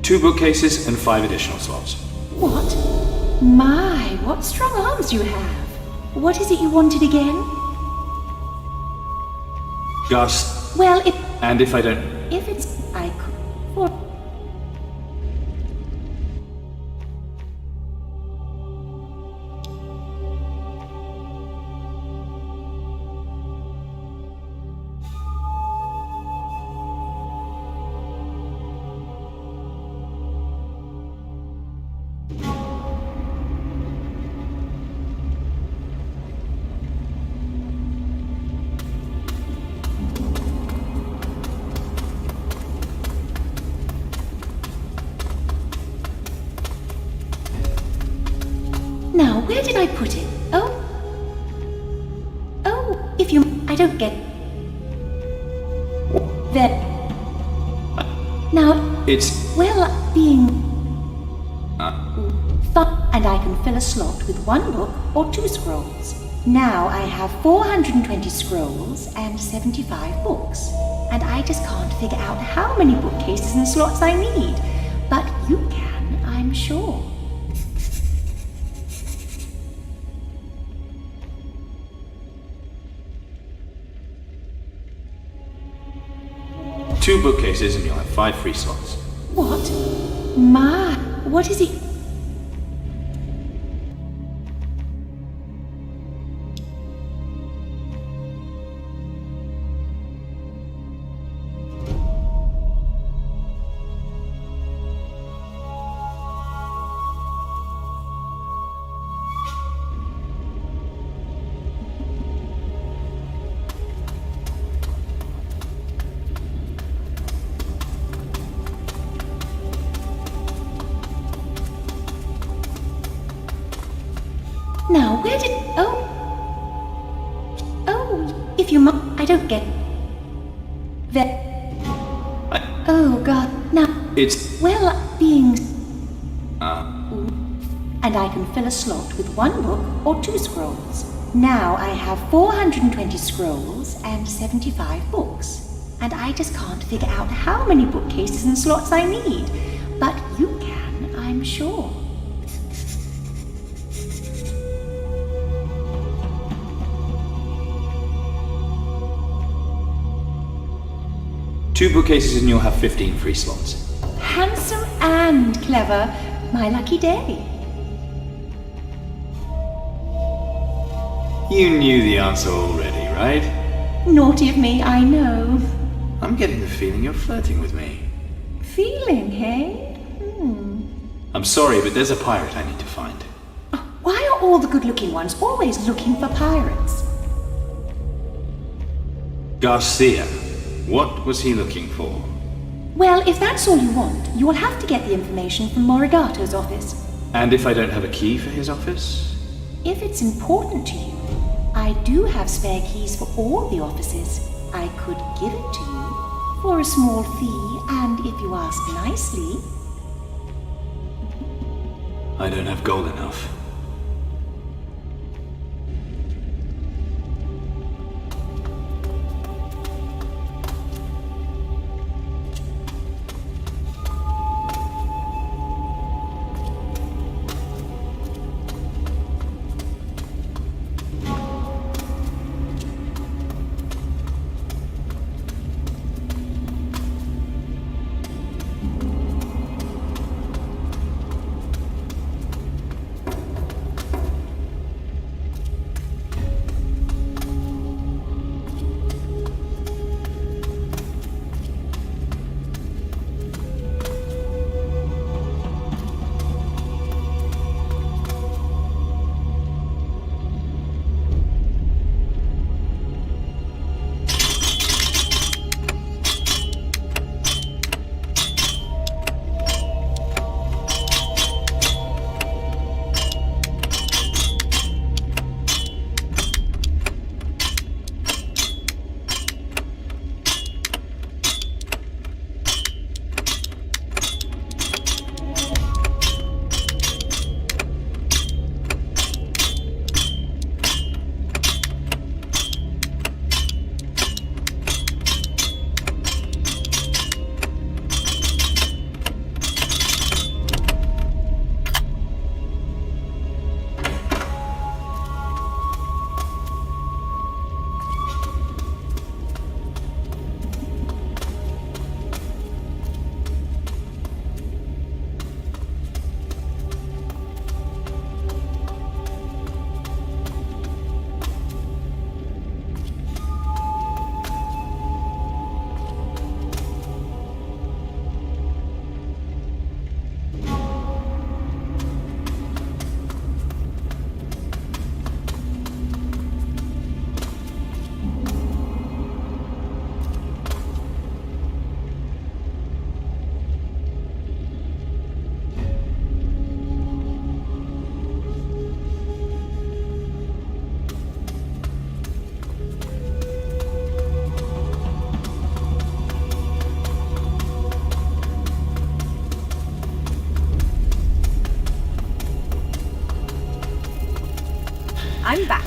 Two bookcases and 5 additional slots. What? My, what strong arms you have. What is it you wanted again? Just... Well, And if I don't... If it's... I could... For... Now, where did I put it? Oh, if you... I don't get... There... Now... It's... Well, being... And I can fill a slot with 1 book or 2 scrolls. Now I have 420 scrolls and 75 books. And I just can't figure out how many bookcases and slots I need. But you can, I'm sure. Two bookcases and you'll have 5 free slots. What? My, what is it? Now, where did... Oh, if you I don't get... Oh, God, now... It's... Well, being... And I can fill a slot with 1 book or 2 scrolls. Now I have 420 scrolls and 75 books. And I just can't figure out how many bookcases and slots I need. But you can, I'm sure. Two bookcases and you'll have 15 free slots. Handsome and clever. My lucky day. You knew the answer already, right? Naughty of me, I know. I'm getting the feeling you're flirting with me. Feeling, hey? I'm sorry, but there's a pirate I need to find. Why are all the good-looking ones always looking for pirates? Garcia. What was he looking for? Well, if that's all you want, you will have to get the information from Morigato's office. And if I don't have a key for his office? If it's important to you, I do have spare keys for all the offices. I could give it to you for a small fee, and if you ask nicely... I don't have gold enough. I'm back.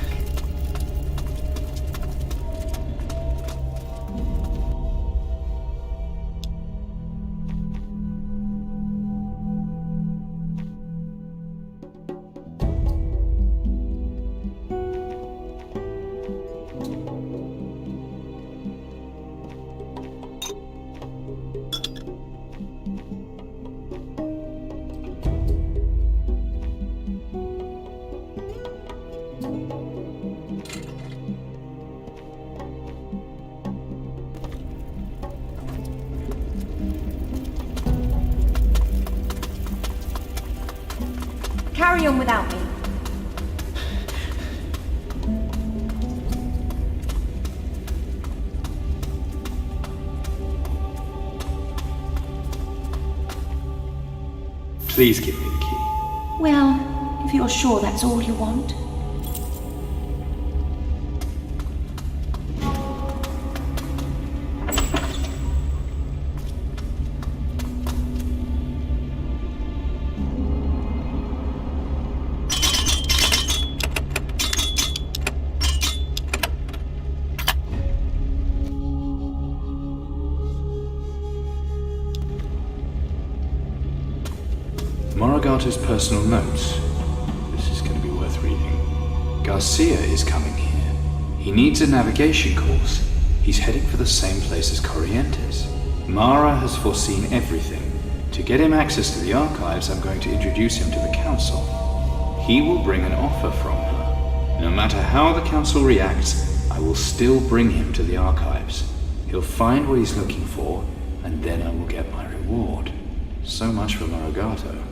Carry on without me. Please give me the key. Well, if you're sure that's all you want. Morigato's personal notes. This is going to be worth reading. Garcia is coming here. He needs a navigation course. He's heading for the same place as Corrientes. Mara has foreseen everything. To get him access to the archives, I'm going to introduce him to the Council. He will bring an offer from her. No matter how the Council reacts, I will still bring him to the archives. He'll find what he's looking for, and then I will get my reward. So much for Morigato.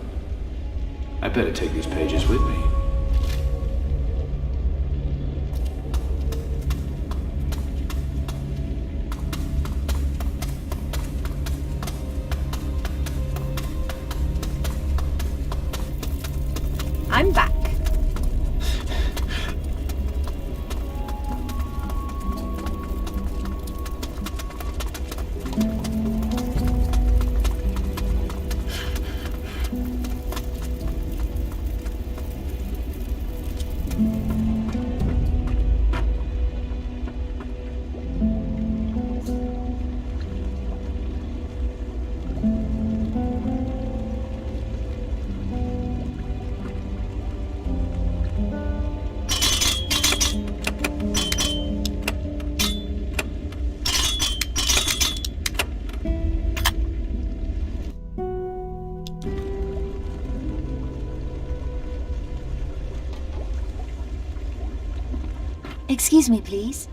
I better take these pages with me. Excuse me, please.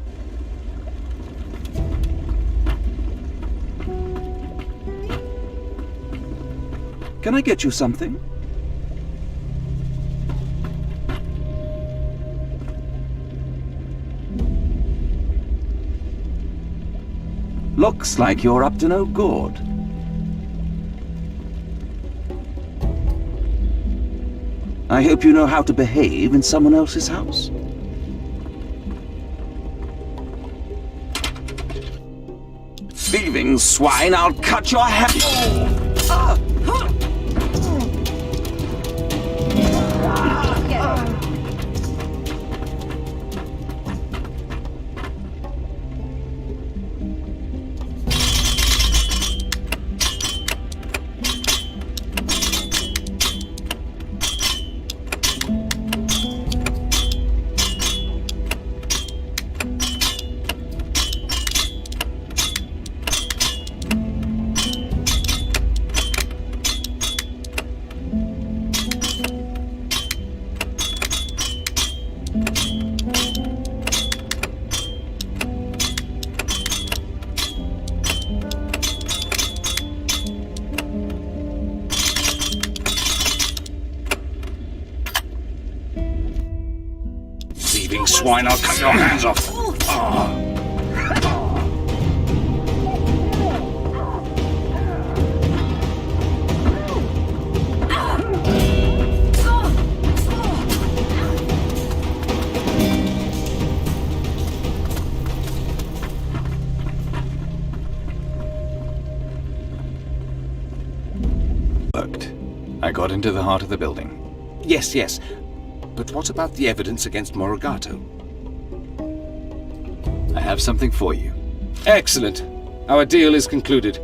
Can I get you something? Looks like you're up to no good. I hope you know how to behave in someone else's house. Thieving swine, I'll cut your head. Thieving swine, I'll cut your hands off. Worked. I got into the heart of the building. Yes, yes. But what about the evidence against Morigato? I have something for you. Excellent. Our deal is concluded.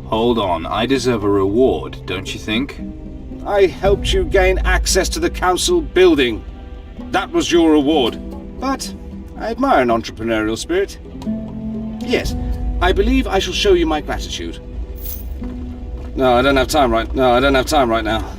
Hold on, I deserve a reward, don't you think? I helped you gain access to the council building. That was your reward. But I admire an entrepreneurial spirit. Yes, I believe I shall show you my gratitude. No, I don't have time right now.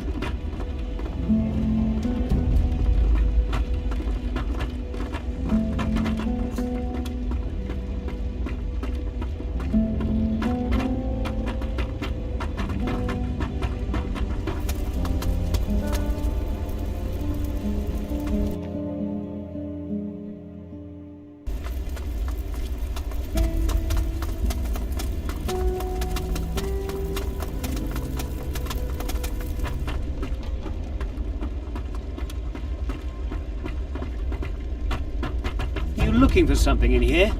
Looking for something in here?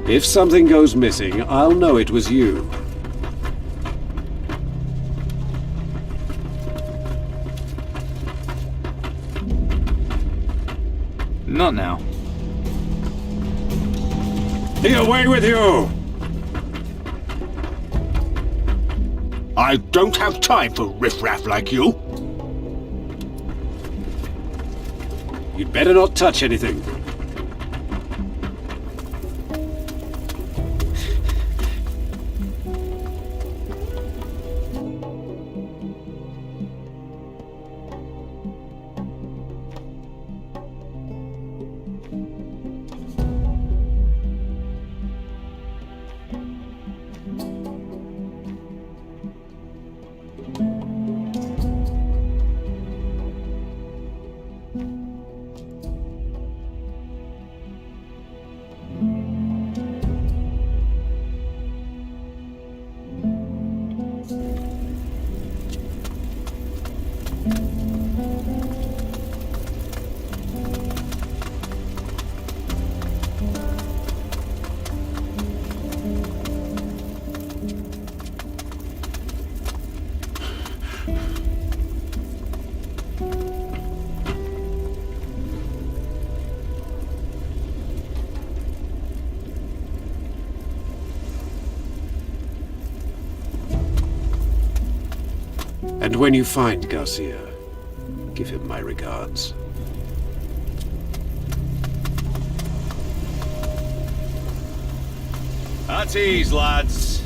If something goes missing, I'll know it was you. Not now. Away with you! I don't have time for riffraff like you. You'd better not touch anything. And when you find Garcia, give him my regards. At ease, lads.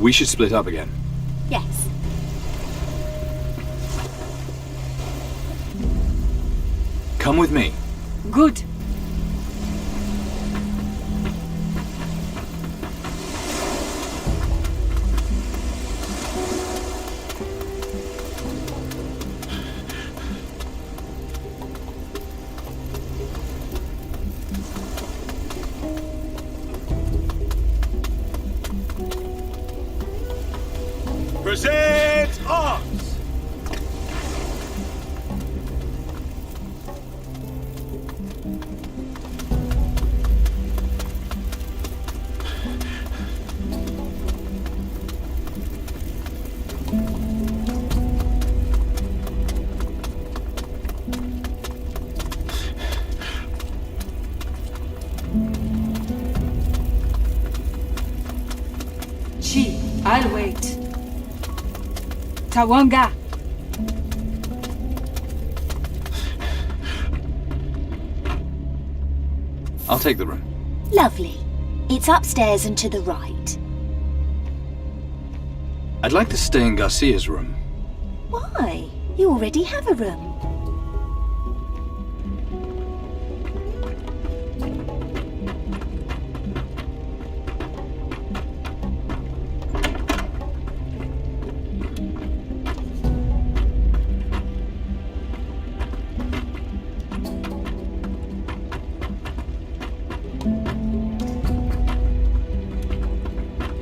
We should split up again. Yes. Come with me. Good. Present arms! Chi, I'll wait. Tawanga. I'll take the room. Lovely. It's upstairs and to the right. I'd like to stay in Garcia's room. Why? You already have a room.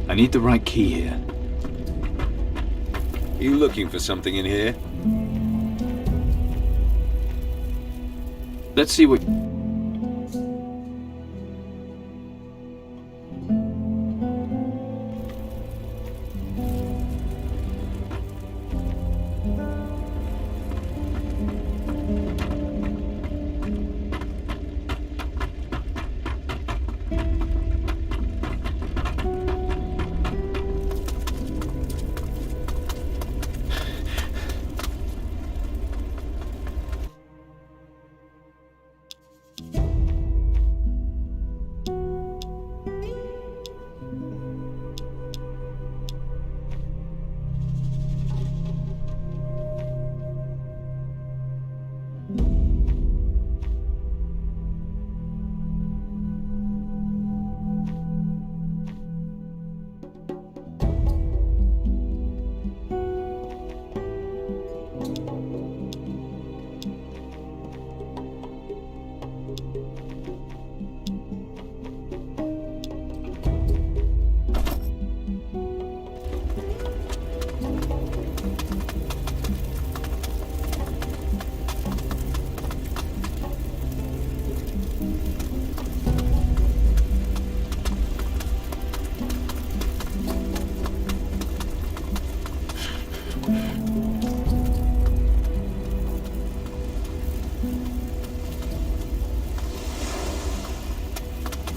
I need the right key here. You looking for something in here? Let's see what...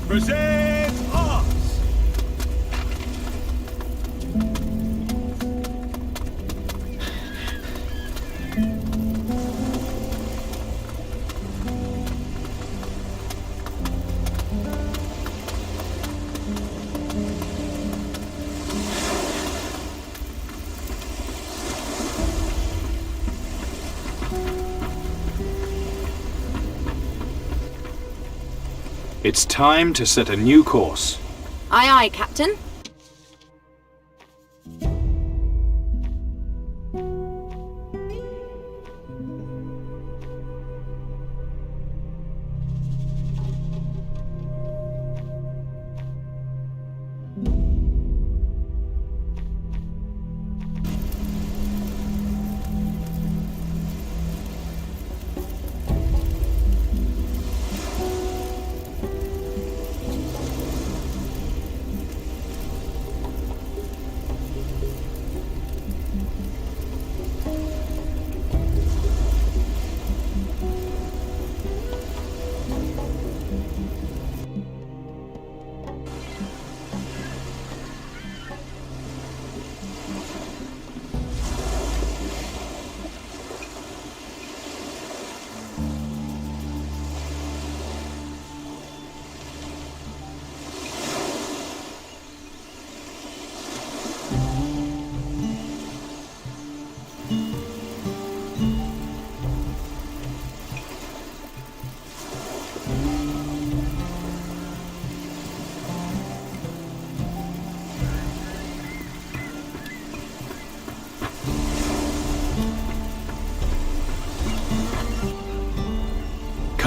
Present arms! It's time to set a new course. Aye, aye, Captain.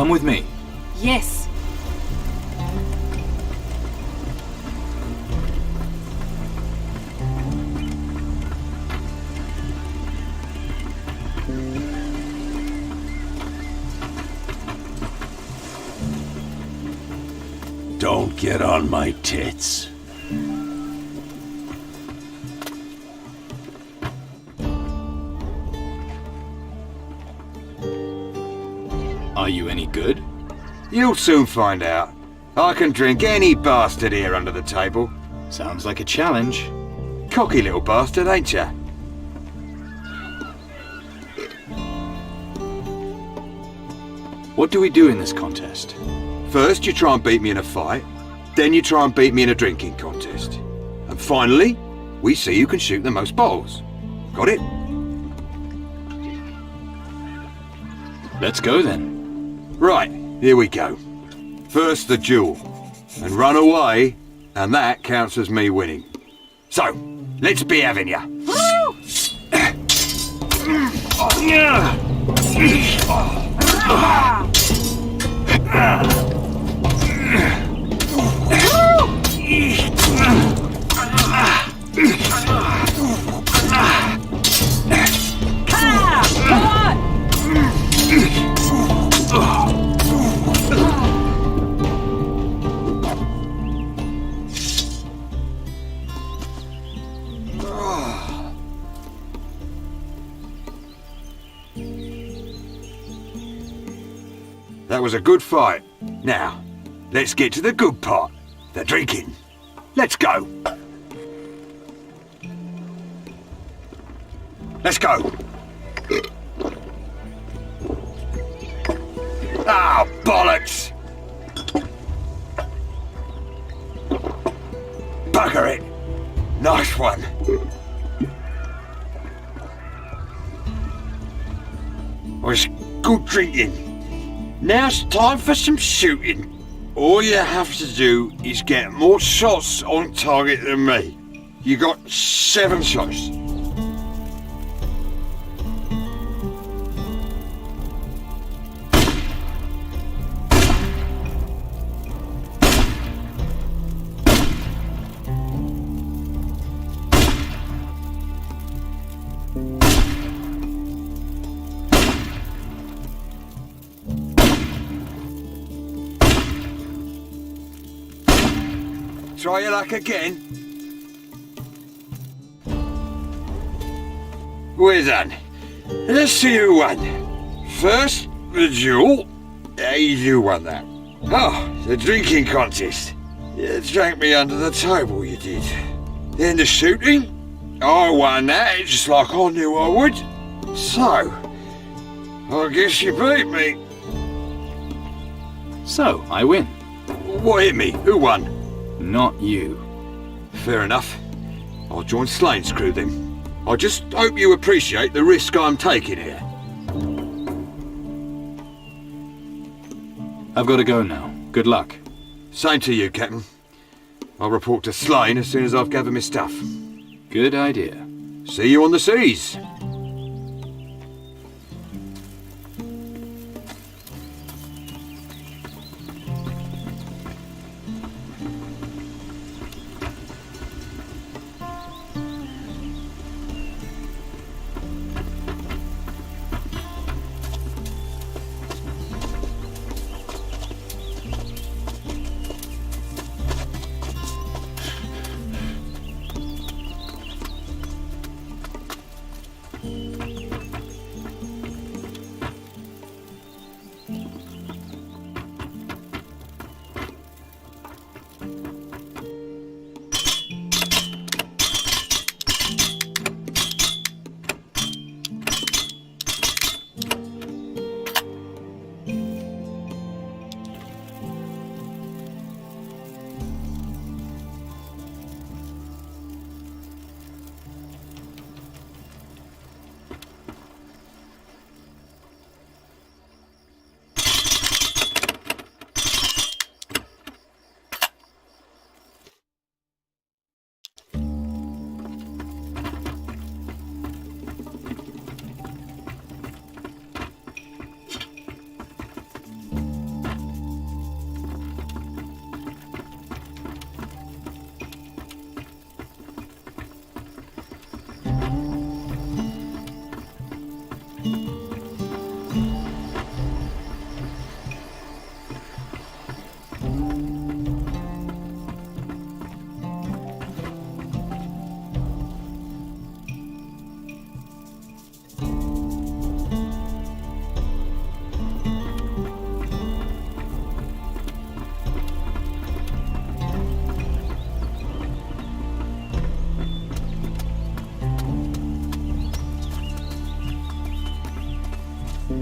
Come with me. Yes. Don't get on my tits. Are you any good? You'll soon find out. I can drink any bastard here under the table. Sounds like a challenge. Cocky little bastard, ain't ya? What do we do in this contest? First you try and beat me in a fight, then you try and beat me in a drinking contest. And finally, we see who can shoot the most bottles. Got it? Let's go then. Right, here we go. First the duel. And run away, and that counts as me winning. So, let's be having ya. Come on! That was a good fight. Now, let's get to the good part. The drinking. Let's go. Let's go. Ah, bollocks! Bugger it. Nice one. Was good drinking. Now it's time for some shooting. All you have to do is get more shots on target than me. You got 7 shots. Try your luck again. We're done. Let's see who won. First, the duel. You won that. Oh, the drinking contest. You drank me under the table, you did. Then the shooting. I won that, just like I knew I would. So, I guess you beat me. So, I win. What hit me? Who won? Not you. Fair enough. I'll join Slane's crew then. I just hope you appreciate the risk I'm taking here. I've got to go now. Good luck. Same to you, Captain. I'll report to Slane as soon as I've gathered my stuff. Good idea. See you on the seas.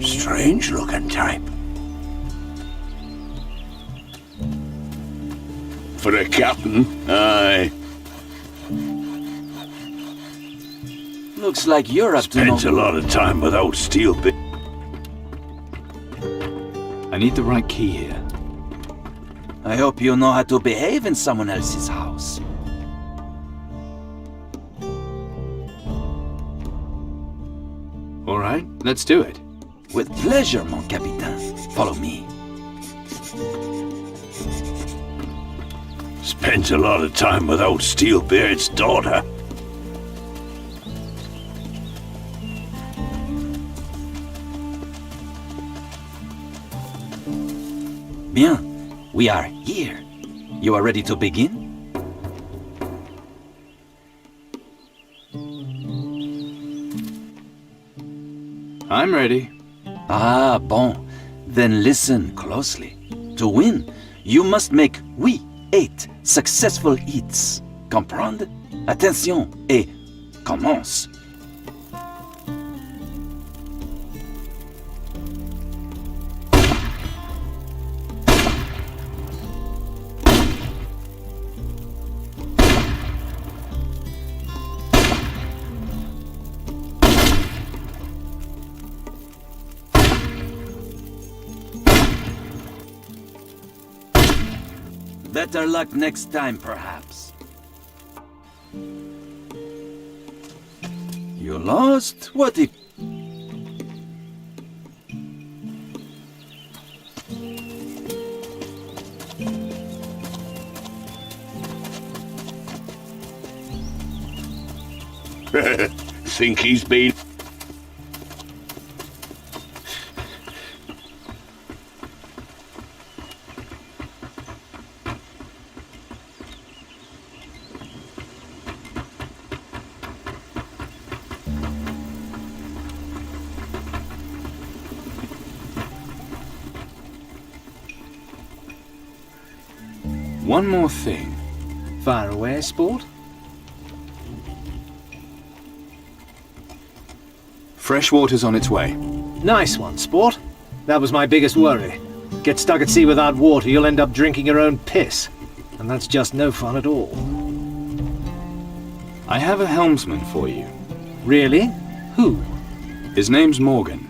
Strange looking type. For a captain, aye. Looks like you're up to Spent a lot of time without steel bit. I need the right key here. I hope you know how to behave in someone else's house. All right, let's do it. With pleasure, mon capitaine. Follow me. Spent a lot of time without Steelbeard's daughter. Bien, we are here. You are ready to begin? I'm ready. Ah, bon. Then listen closely. To win, you must make 8 successful hits. Comprendre? Attention et commence. Better luck next time, perhaps. You lost? What if... Think he's been... One more thing. Fire away, sport. Fresh water's on its way. Nice one, sport. That was my biggest worry. Get stuck at sea without water, you'll end up drinking your own piss. And that's just no fun at all. I have a helmsman for you. Really? Who? His name's Morgan.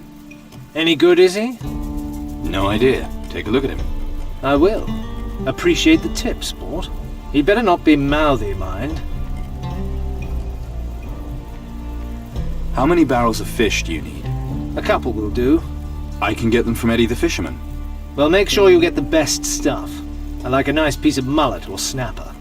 Any good, is he? No idea. Take a look at him. I will. Appreciate the tip, sport. He'd better not be mouthy, mind. How many barrels of fish do you need? A couple will do. I can get them from Eddie the fisherman. Well, make sure you get the best stuff. I like a nice piece of mullet or snapper.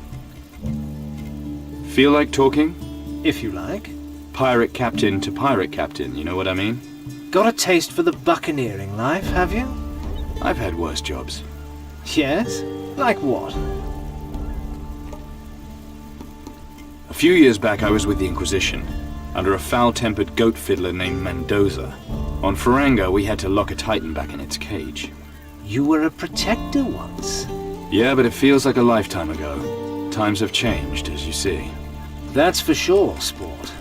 Feel like talking? If you like. Pirate captain to pirate captain, you know what I mean? Got a taste for the buccaneering life, have you? I've had worse jobs. Yes? Like what? A few years back I was with the Inquisition, under a foul-tempered goat fiddler named Mendoza. On Faranga we had to lock a titan back in its cage. You were a protector once. Yeah, but it feels like a lifetime ago. Times have changed, as you see. That's for sure, sport.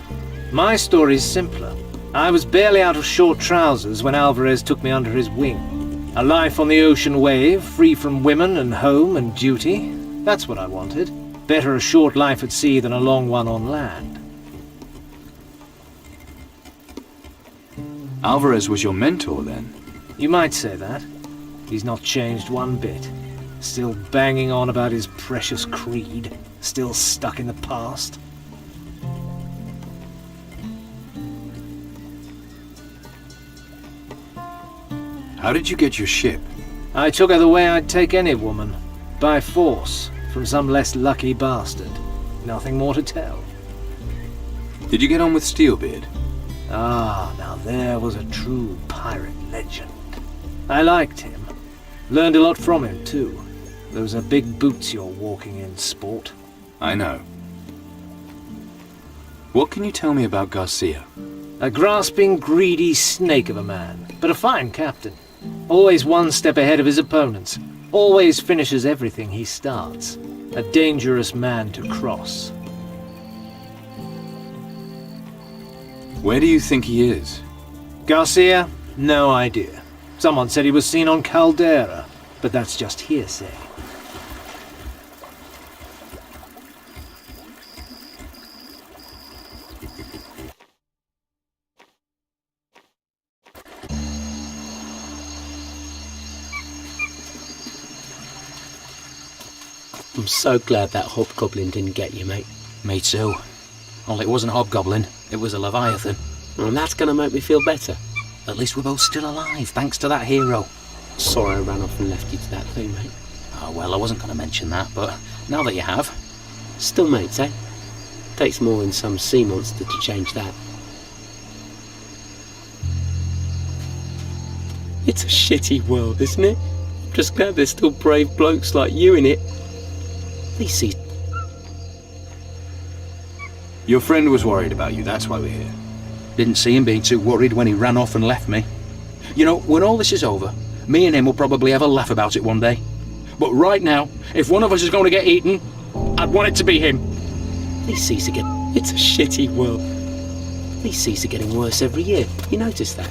My story's simpler. I was barely out of short trousers when Alvarez took me under his wing. A life on the ocean wave, free from women and home and duty. That's what I wanted. Better a short life at sea than a long one on land. Alvarez was your mentor, then? You might say that. He's not changed one bit. Still banging on about his precious creed. Still stuck in the past. How did you get your ship? I took her the way I'd take any woman. By force, from some less lucky bastard. Nothing more to tell. Did you get on with Steelbeard? Ah, now there was a true pirate legend. I liked him. Learned a lot from him, too. Those are big boots you're walking in, sport. I know. What can you tell me about Garcia? A grasping, greedy snake of a man, but a fine captain. Always one step ahead of his opponents. Always finishes everything he starts. A dangerous man to cross. Where do you think he is? Garcia? No idea. Someone said he was seen on Caldera, but that's just hearsay. I'm so glad that hobgoblin didn't get you, mate. Me too. Only it wasn't a hobgoblin, it was a leviathan. Well, that's gonna make me feel better. At least we're both still alive, thanks to that hero. Sorry I ran off and left you to that thing, mate. Oh, well, I wasn't going to mention that, but now that you have... Still mates, eh? Takes more than some sea monster to change that. It's a shitty world, isn't it? I'm just glad there's still brave blokes like you in it. These seas... Your friend was worried about you, that's why we're here. Didn't see him being too worried when he ran off and left me. You know, when all this is over, me and him will probably have a laugh about it one day. But right now, if one of us is going to get eaten, I'd want it to be him. These seas are getting... It's a shitty world. These seas are getting worse every year. You notice that?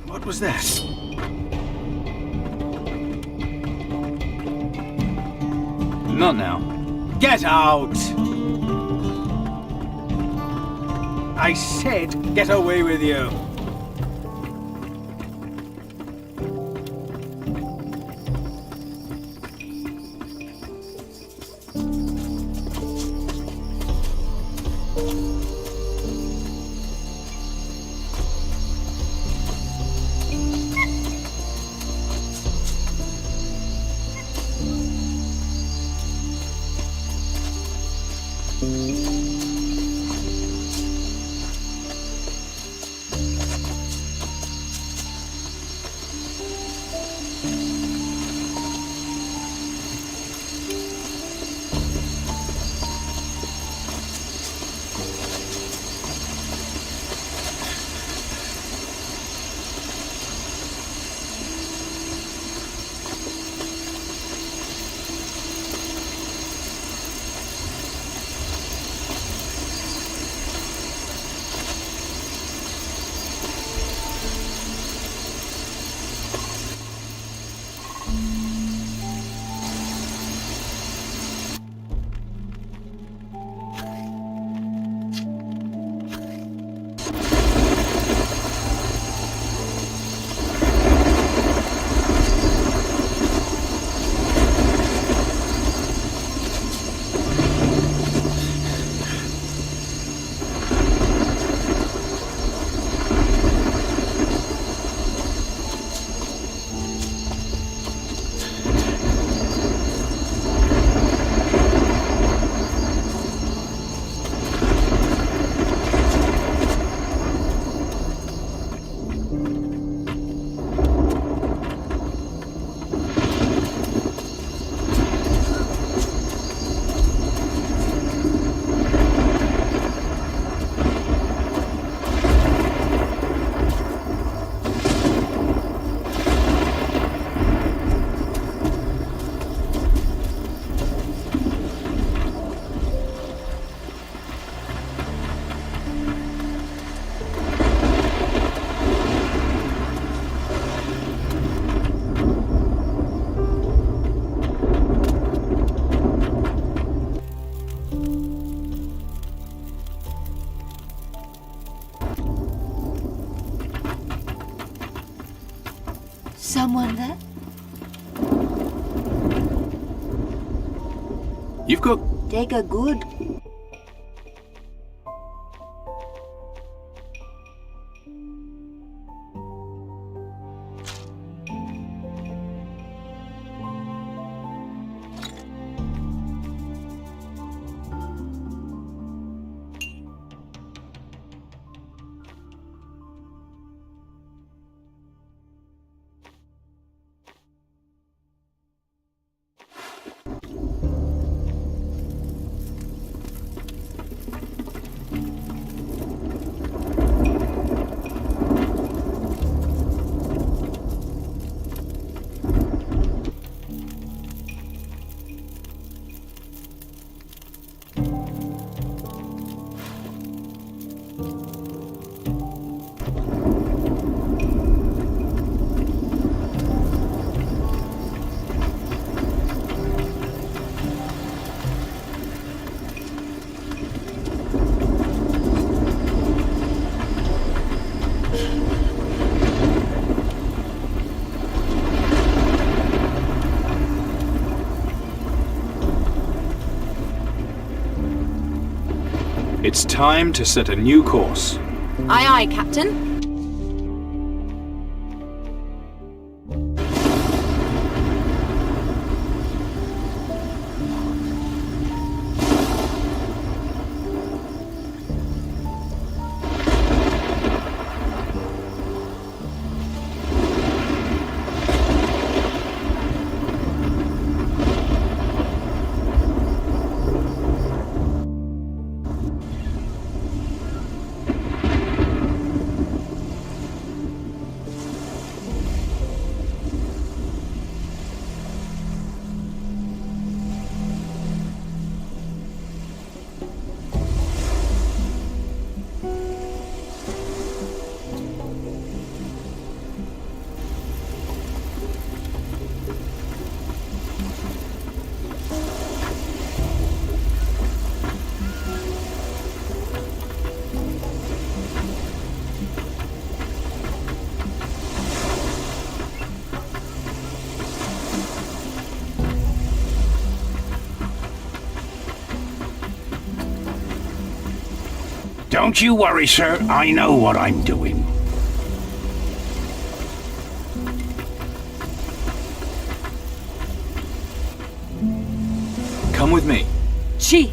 What was that? Not now. Get out! I said get away with you. You've got... Take a good. It's time to set a new course. Aye, aye, Captain. Don't you worry, sir. I know what I'm doing. Come with me. Chi.